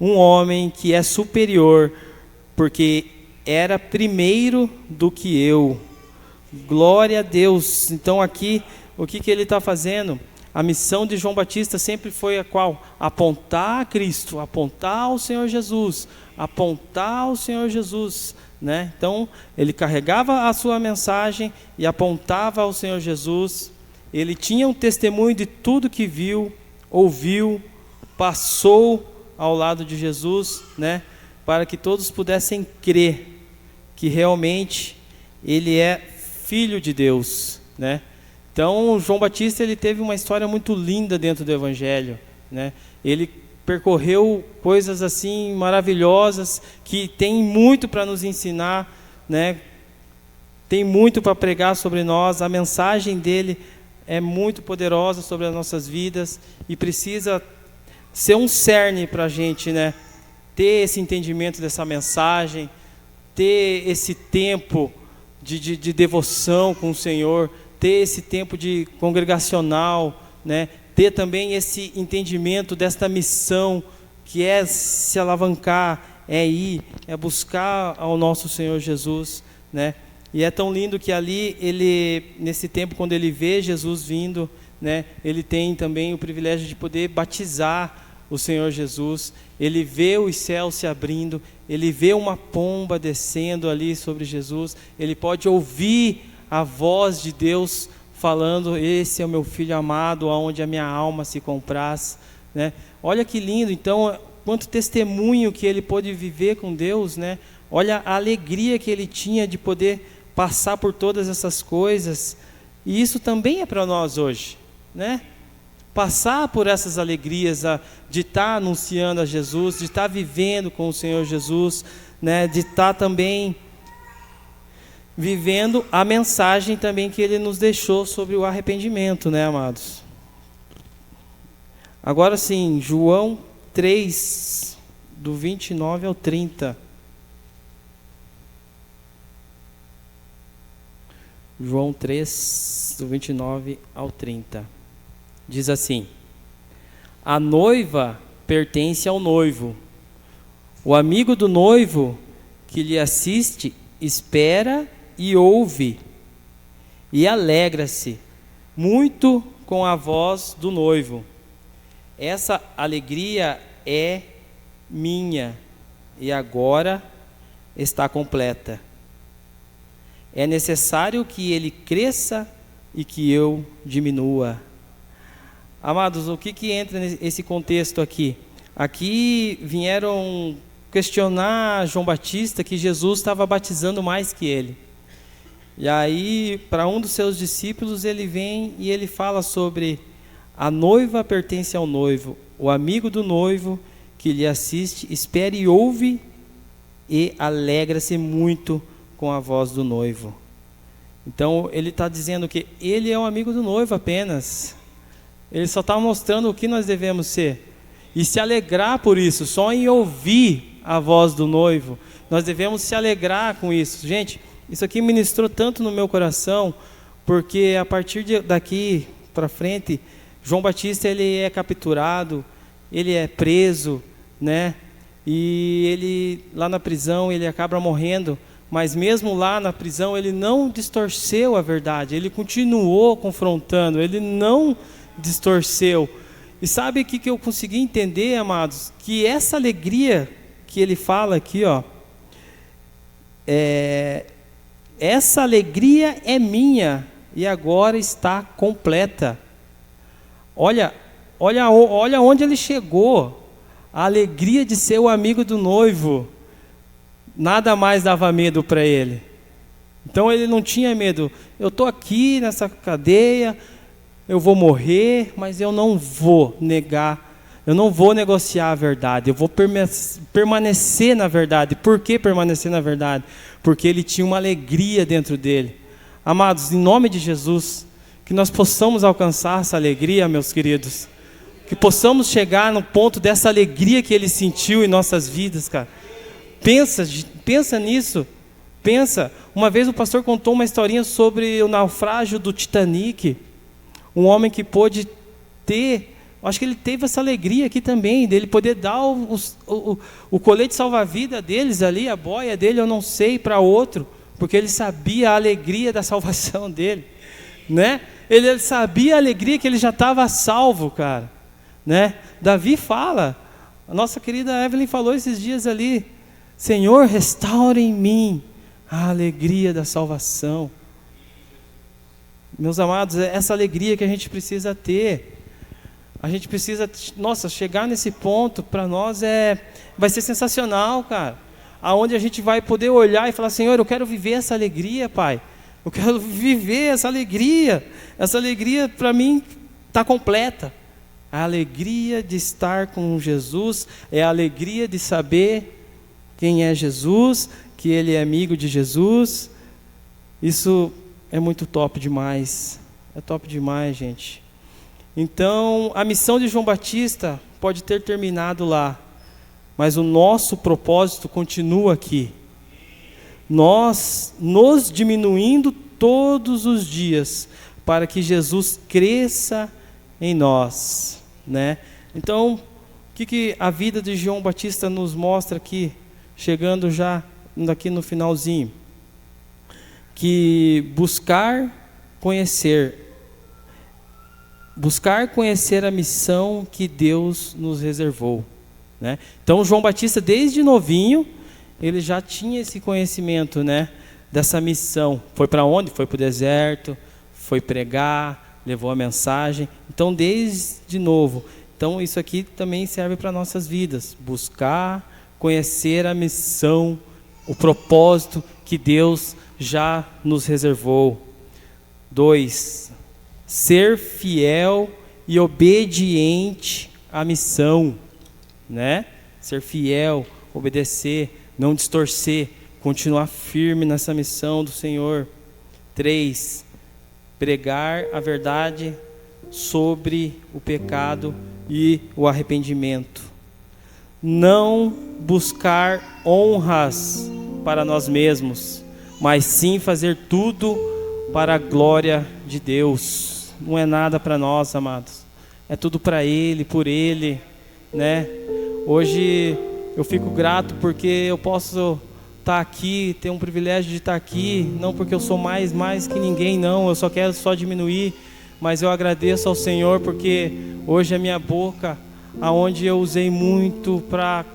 um homem que é superior, porque era primeiro do que eu. Glória a Deus. Então aqui, o que ele está fazendo? A missão de João Batista sempre foi a qual? Apontar a Cristo, apontar ao Senhor Jesus, apontar ao Senhor Jesus, né? Então, ele carregava a sua mensagem e apontava ao Senhor Jesus. Ele tinha um testemunho de tudo que viu, ouviu, passou ao lado de Jesus, né? Para que todos pudessem crer que realmente ele é filho de Deus, né? Então, João Batista, ele teve uma história muito linda dentro do Evangelho, né? Ele percorreu coisas assim maravilhosas, que tem muito para nos ensinar, né? Tem muito para pregar sobre nós. A mensagem dele é muito poderosa sobre as nossas vidas e precisa ser um cerne para a gente, né? Ter esse entendimento dessa mensagem, ter esse tempo de devoção com o Senhor, ter esse tempo de congregacional, né? Ter também esse entendimento desta missão, que é se alavancar, é ir, é buscar ao nosso Senhor Jesus, né? E é tão lindo que ali, nesse tempo, quando ele vê Jesus vindo, né? Ele tem também o privilégio de poder batizar o Senhor Jesus. Ele vê os céus se abrindo, ele vê uma pomba descendo ali sobre Jesus, ele pode ouvir a voz de Deus falando: esse é o meu filho amado, aonde a minha alma se compraz, né? Olha que lindo. Então, quanto testemunho que ele pôde viver com Deus, né? Olha a alegria que ele tinha de poder passar por todas essas coisas. E isso também é para nós hoje, né? Passar por essas alegrias, de estar anunciando a Jesus, de estar vivendo com o Senhor Jesus, né? De estar também vivendo a mensagem também que ele nos deixou sobre o arrependimento, né, amados? Agora sim, João 3, do 29 ao 30. João 3, do 29 ao 30. Diz assim: a noiva pertence ao noivo. O amigo do noivo que lhe assiste espera e ouve, e alegra-se muito com a voz do noivo. Essa alegria é minha, e agora está completa. É necessário que ele cresça e que eu diminua. Amados, o que entra nesse contexto aqui? Aqui vieram questionar João Batista que Jesus estava batizando mais que ele. E aí, para um dos seus discípulos, ele vem e ele fala sobre a noiva pertence ao noivo, o amigo do noivo que lhe assiste, espera e ouve e alegra-se muito com a voz do noivo. Então, ele está dizendo que ele é um amigo do noivo apenas. Ele só está mostrando o que nós devemos ser. E se alegrar por isso, só em ouvir a voz do noivo. Nós devemos se alegrar com isso. Gente, isso aqui ministrou tanto no meu coração, porque a partir daqui para frente, João Batista ele é capturado, ele é preso, né? E ele lá na prisão ele acaba morrendo, mas mesmo lá na prisão ele não distorceu a verdade, ele continuou confrontando, ele não distorceu. E sabe o que eu consegui entender, amados? Que essa alegria que ele fala aqui, ó, essa alegria é minha e agora está completa. Olha onde ele chegou. A alegria de ser o amigo do noivo, nada mais dava medo para ele. Então ele não tinha medo. Eu estou aqui nessa cadeia, eu vou morrer, mas eu não vou negar, eu não vou negociar a verdade, eu vou permanecer na verdade. Por que permanecer na verdade? Porque ele tinha uma alegria dentro dele. Amados, em nome de Jesus, que nós possamos alcançar essa alegria, meus queridos. Que possamos chegar no ponto dessa alegria que ele sentiu em nossas vidas, cara. Pensa nisso. Pensa. Uma vez o pastor contou uma historinha sobre o naufrágio do Titanic. Um homem que pôde ter, acho que ele teve essa alegria aqui também, dele poder dar o colete salva-vida deles ali, a boia dele, eu não sei, para outro, porque ele sabia a alegria da salvação dele, né? Ele sabia a alegria que ele já estava salvo, cara. Né? Davi fala, a nossa querida Evelyn falou esses dias ali, Senhor, restaure em mim a alegria da salvação. Meus amados, é essa alegria que a gente precisa ter. A gente precisa, chegar nesse ponto para nós vai ser sensacional, cara. Aonde a gente vai poder olhar e falar, Senhor, eu quero viver essa alegria, Pai. Eu quero viver essa alegria. Essa alegria para mim está completa. A alegria de estar com Jesus é a alegria de saber quem é Jesus, que ele é amigo de Jesus. Isso é muito top demais. É top demais, gente. Então, a missão de João Batista pode ter terminado lá, mas o nosso propósito continua aqui. Nós nos diminuindo todos os dias para que Jesus cresça em nós, né? Então, o que a vida de João Batista nos mostra aqui, chegando já daqui no finalzinho? Que buscar conhecer a missão que Deus nos reservou, né? Então, João Batista, desde novinho, ele já tinha esse conhecimento, né, dessa missão. Foi para onde? Foi para o deserto, foi pregar, levou a mensagem. Então, desde novo. Então, isso aqui também serve para nossas vidas. Buscar, conhecer a missão, o propósito que Deus já nos reservou. 2. Ser fiel e obediente à missão, né? Ser fiel, obedecer, não distorcer, continuar firme nessa missão do Senhor. 3. Pregar a verdade sobre o pecado e o arrependimento. Não buscar honras para nós mesmos, mas sim fazer tudo para a glória de Deus. Não é nada para nós, amados. É tudo para Ele, por Ele, né? Hoje eu fico grato porque eu posso estar aqui, ter um privilégio de estar aqui, não porque eu sou mais que ninguém, não, eu só quero diminuir, mas eu agradeço ao Senhor porque hoje a minha boca, aonde eu usei muito para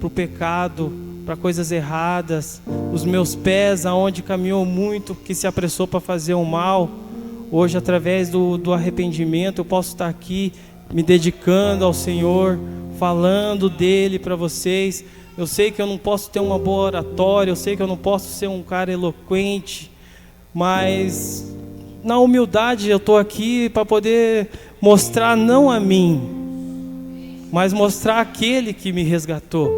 o pecado, para coisas erradas, os meus pés, aonde caminhou muito, que se apressou para fazer o mal, hoje através do arrependimento eu posso estar aqui me dedicando ao Senhor, falando dele para vocês. Eu sei que eu não posso ter uma boa oratória, eu sei que eu não posso ser um cara eloquente, mas na humildade eu estou aqui para poder mostrar não a mim, mas mostrar aquele que me resgatou,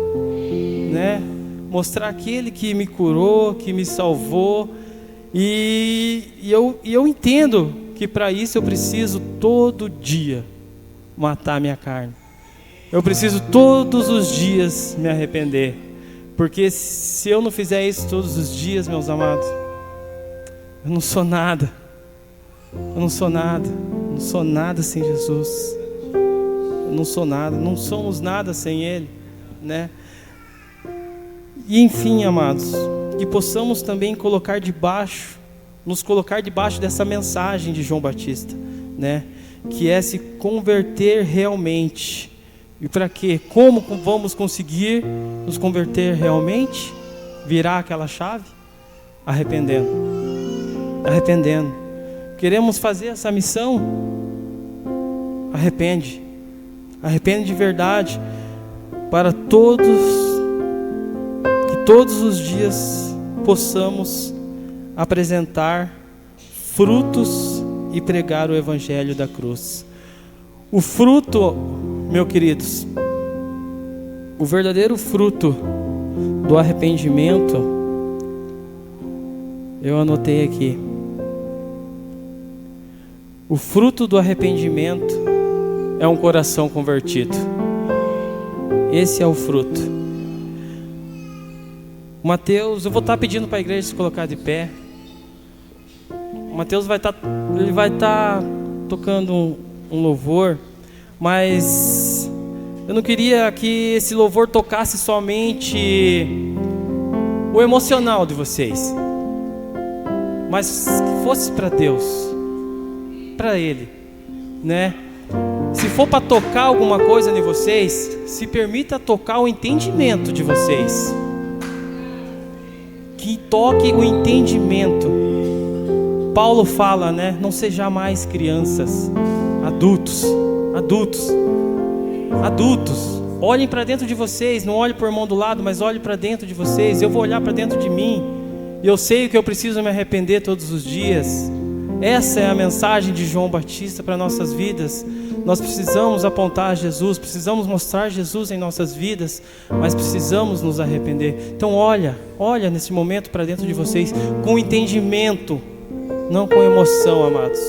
né? Mostrar aquele que me curou, que me salvou. E eu entendo que para isso eu preciso todo dia matar a minha carne. Eu preciso todos os dias me arrepender. Porque se eu não fizer isso todos os dias, meus amados, eu não sou nada. Eu não sou nada. Eu não sou nada sem Jesus. Eu não sou nada. Não somos nada sem Ele, né? E enfim, amados, que possamos também nos colocar debaixo dessa mensagem de João Batista, né? Que é se converter realmente. E para quê? Como vamos conseguir nos converter realmente? Virar aquela chave? Arrependendo. Queremos fazer essa missão? Arrepende de verdade, para que todos os dias possamos apresentar frutos e pregar o evangelho da cruz. O fruto, meus queridos, o verdadeiro fruto do arrependimento, eu anotei aqui. O fruto do arrependimento é um coração convertido. Esse é o fruto. Mateus, eu vou estar pedindo para a igreja se colocar de pé. O Mateus vai estar tocando um louvor, mas eu não queria que esse louvor tocasse somente o emocional de vocês, mas que fosse para Deus, para Ele, né? Se for para tocar alguma coisa em vocês, se permita tocar o entendimento de vocês. Que toque o entendimento. Paulo fala, né? Não sejam mais crianças, adultos. Olhem para dentro de vocês, não olhem para o irmão do lado, mas olhem para dentro de vocês. Eu vou olhar para dentro de mim, e eu sei que eu preciso me arrepender todos os dias. Essa é a mensagem de João Batista para nossas vidas. Nós precisamos apontar Jesus, precisamos mostrar Jesus em nossas vidas, mas precisamos nos arrepender. Então olha nesse momento para dentro de vocês, com entendimento, não com emoção, amados.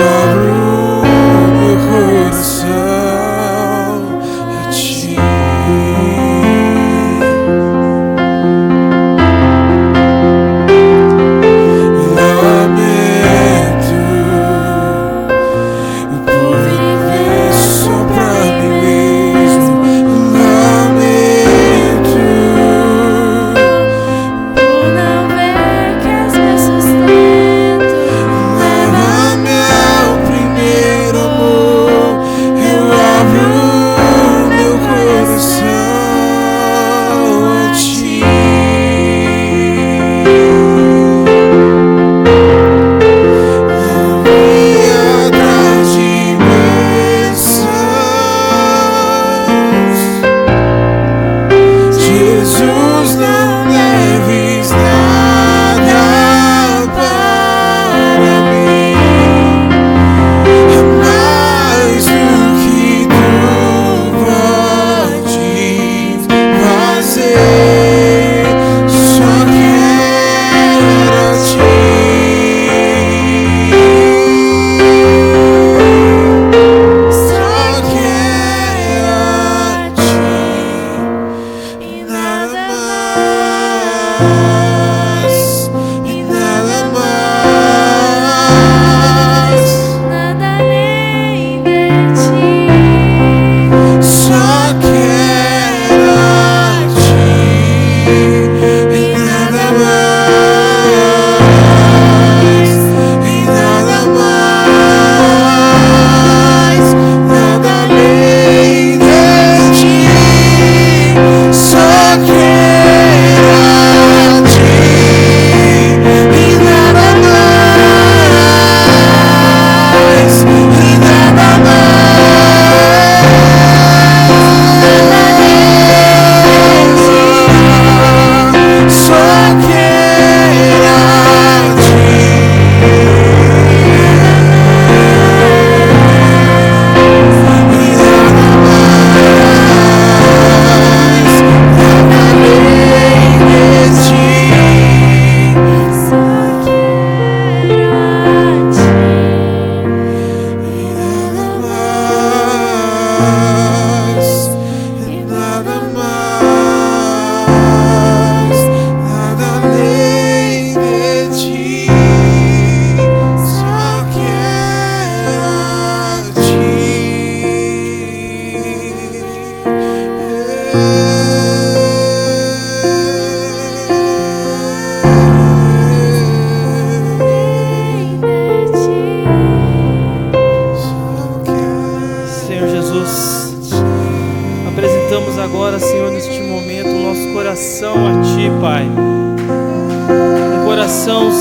Abro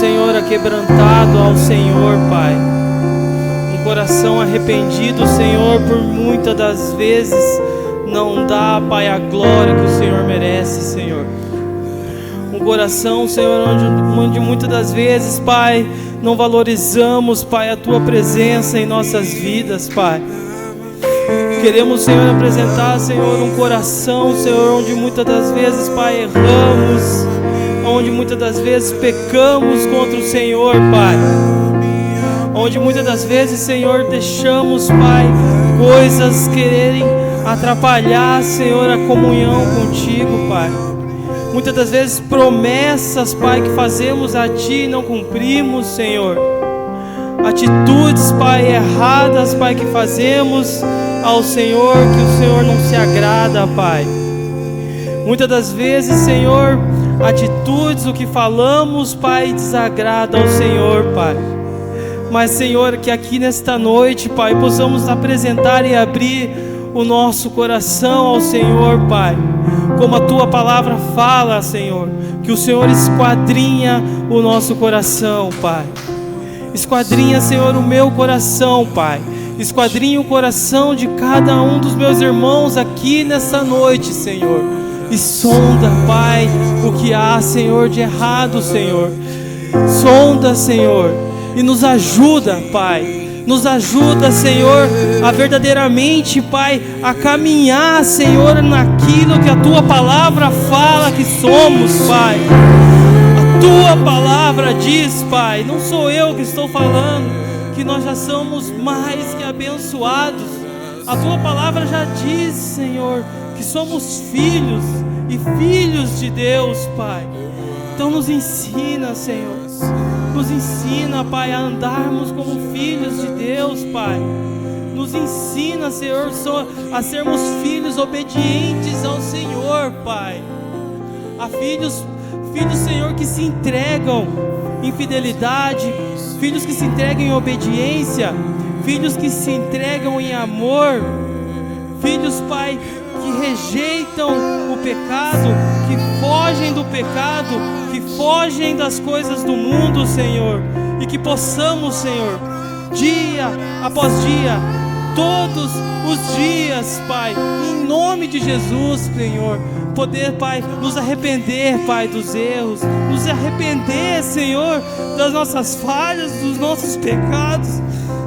Senhor, aquebrantado ao Senhor, Pai. Um coração arrependido, Senhor, por muitas das vezes não dá, Pai, a glória que o Senhor merece, Senhor. Um coração, Senhor, onde muitas das vezes, Pai, não valorizamos, Pai, a Tua presença em nossas vidas, Pai. Queremos, Senhor, apresentar, Senhor, um coração, Senhor, onde muitas das vezes, Pai, erramos, onde muitas das vezes pecamos contra o Senhor, Pai. Onde muitas das vezes, Senhor, deixamos, Pai, coisas quererem atrapalhar, Senhor, a comunhão contigo, Pai. Muitas das vezes promessas, Pai, que fazemos a Ti e não cumprimos, Senhor. Atitudes, Pai, erradas, Pai, que fazemos ao Senhor, que o Senhor não se agrada, Pai. Muitas das vezes, Senhor, atitudes, o que falamos, Pai, desagrada ao Senhor, Pai. Mas, Senhor, que aqui nesta noite, Pai, possamos apresentar e abrir o nosso coração ao Senhor, Pai. Como a Tua palavra fala, Senhor, que o Senhor esquadrinha o nosso coração, Pai. Esquadrinha, Senhor, o meu coração, Pai. Esquadrinha o coração de cada um dos meus irmãos aqui nessa noite, Senhor. E sonda, Pai, o que há, Senhor, de errado, Senhor. Sonda, Senhor, e nos ajuda, Pai. Nos ajuda, Senhor, a verdadeiramente, Pai, a caminhar, Senhor, naquilo que a Tua palavra fala que somos, Pai. A Tua palavra diz, Pai, não sou eu que estou falando, que nós já somos mais que abençoados. A Tua palavra já diz, Senhor, que somos filhos e filhos de Deus, Pai. Então nos ensina, Senhor. Nos ensina, Pai, a andarmos como filhos de Deus, Pai. Nos ensina, Senhor, a sermos filhos obedientes ao Senhor, Pai. A filhos, Senhor, que se entregam em fidelidade, filhos que se entregam em obediência, filhos que se entregam em amor, filhos, Pai, que rejeitam o pecado, que fogem do pecado, que fogem das coisas do mundo, Senhor, e que possamos, Senhor, dia após dia, todos os dias, Pai, em nome de Jesus, Senhor, poder, Pai, nos arrepender, Pai, dos erros, nos arrepender, Senhor, das nossas falhas, dos nossos pecados,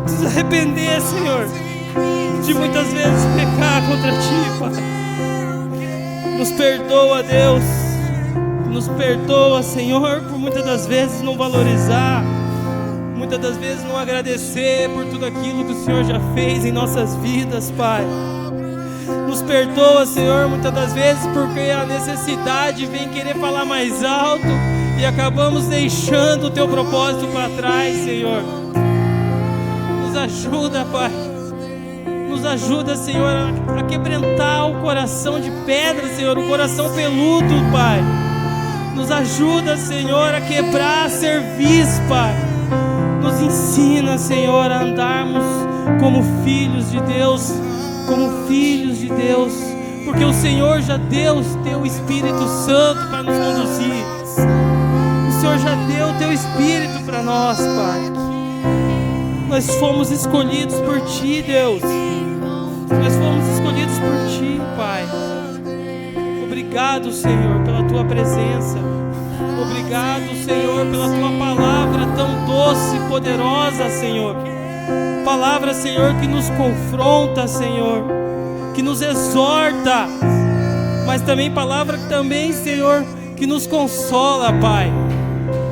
nos arrepender, Senhor, de muitas vezes pecar contra Ti, Pai. Nos perdoa, Deus. Nos perdoa, Senhor, por muitas das vezes não valorizar, muitas das vezes não agradecer por tudo aquilo que o Senhor já fez em nossas vidas, Pai. Nos perdoa, Senhor, muitas das vezes porque a necessidade vem querer falar mais alto e acabamos deixando o Teu propósito para trás, Senhor. Nos ajuda, Pai. Nos ajuda, Senhor, a quebrantar o coração de pedra, Senhor, o coração peludo, Pai. Nos ajuda, Senhor, a quebrar cerviz, Pai. Nos ensina, Senhor, a andarmos como filhos de Deus, porque o Senhor já deu o Teu Espírito Santo para nos conduzir. O Senhor já deu o Teu Espírito para nós, Pai. Nós fomos escolhidos por Ti, Deus. Nós fomos escolhidos por Ti, Pai. Obrigado, Senhor, pela Tua presença. Obrigado, Senhor, pela Tua palavra tão doce e poderosa, Senhor. Palavra, Senhor, que nos confronta, Senhor, que nos exorta, mas também palavra também, Senhor, que nos consola, Pai.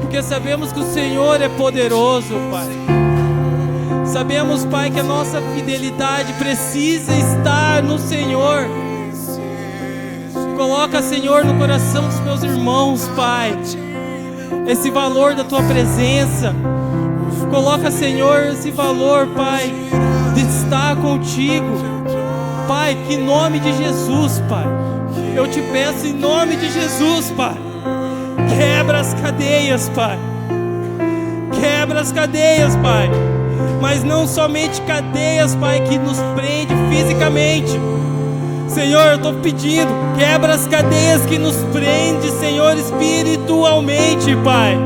Porque sabemos que o Senhor é poderoso, Pai. Sabemos, Pai, que a nossa fidelidade precisa estar no Senhor. Coloca, Senhor, no coração dos meus irmãos, Pai, esse valor da Tua presença. Coloca, Senhor, esse valor, Pai, de estar contigo. Pai, que em nome de Jesus, Pai, eu Te peço em nome de Jesus, Pai, quebra as cadeias, Pai. Quebra as cadeias, Pai. Mas não somente cadeias, Pai, que nos prende fisicamente. Senhor, eu estou pedindo, quebra as cadeias que nos prende, Senhor, espiritualmente, Pai.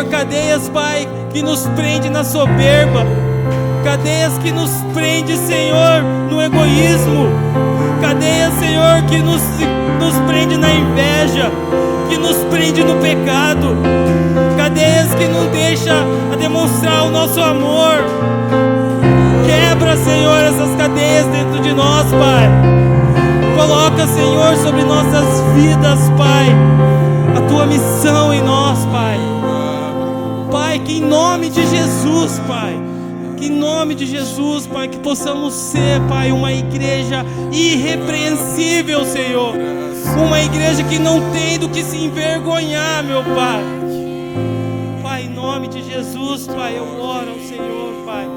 Senhor, cadeias, Pai, que nos prende na soberba, cadeias que nos prende, Senhor, no egoísmo, cadeias, Senhor, que nos prende na inveja, que nos prende no pecado, cadeias que não deixa a demonstrar o nosso amor. Quebra, Senhor, essas cadeias dentro de nós, Pai. Coloca, Senhor, sobre nossas vidas, Pai, a Tua missão em nós, Pai. Pai, que em nome de Jesus, Pai, que em nome de Jesus, Pai, que possamos ser, Pai, uma igreja irrepreensível, Senhor. Uma igreja que não tem do que se envergonhar, meu Pai. Pai, em nome de Jesus, Pai, eu oro ao Senhor, Pai.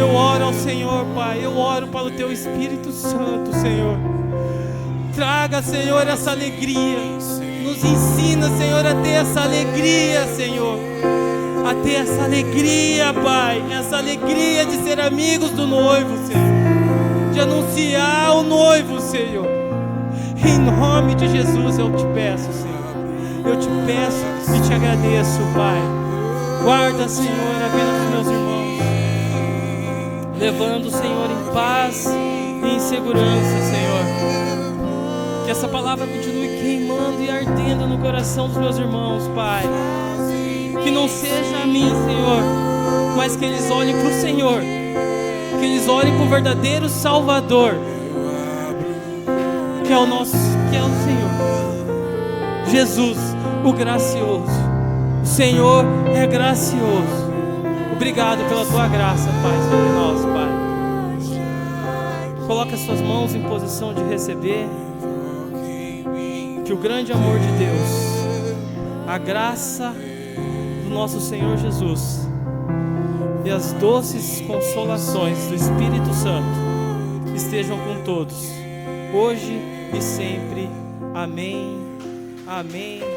Eu oro ao Senhor, Pai. Eu oro para o Teu Espírito Santo, Senhor. Traga, Senhor, essa alegria. Nos ensina, Senhor, a ter essa alegria, Senhor. A ter essa alegria, Pai. Essa alegria de ser amigos do noivo, Senhor. De anunciar o noivo, Senhor. Em nome de Jesus eu te peço, Senhor. Eu te peço e te agradeço, Pai. Guarda, Senhor, a vida dos meus irmãos, levando, Senhor, em paz e em segurança, Senhor. Que essa palavra continue queimando e ardendo no coração dos meus irmãos, Pai. Que não seja a mim, Senhor, mas que eles olhem para o Senhor, que eles olhem para o verdadeiro Salvador, que é o Senhor Jesus, o gracioso. O Senhor é gracioso. Obrigado pela Tua graça, Pai, sobre nós, Pai. Coloca as suas mãos em posição de receber. Que o grande amor de Deus, a graça do nosso Senhor Jesus e as doces consolações do Espírito Santo estejam com todos, hoje e sempre. Amém, amém.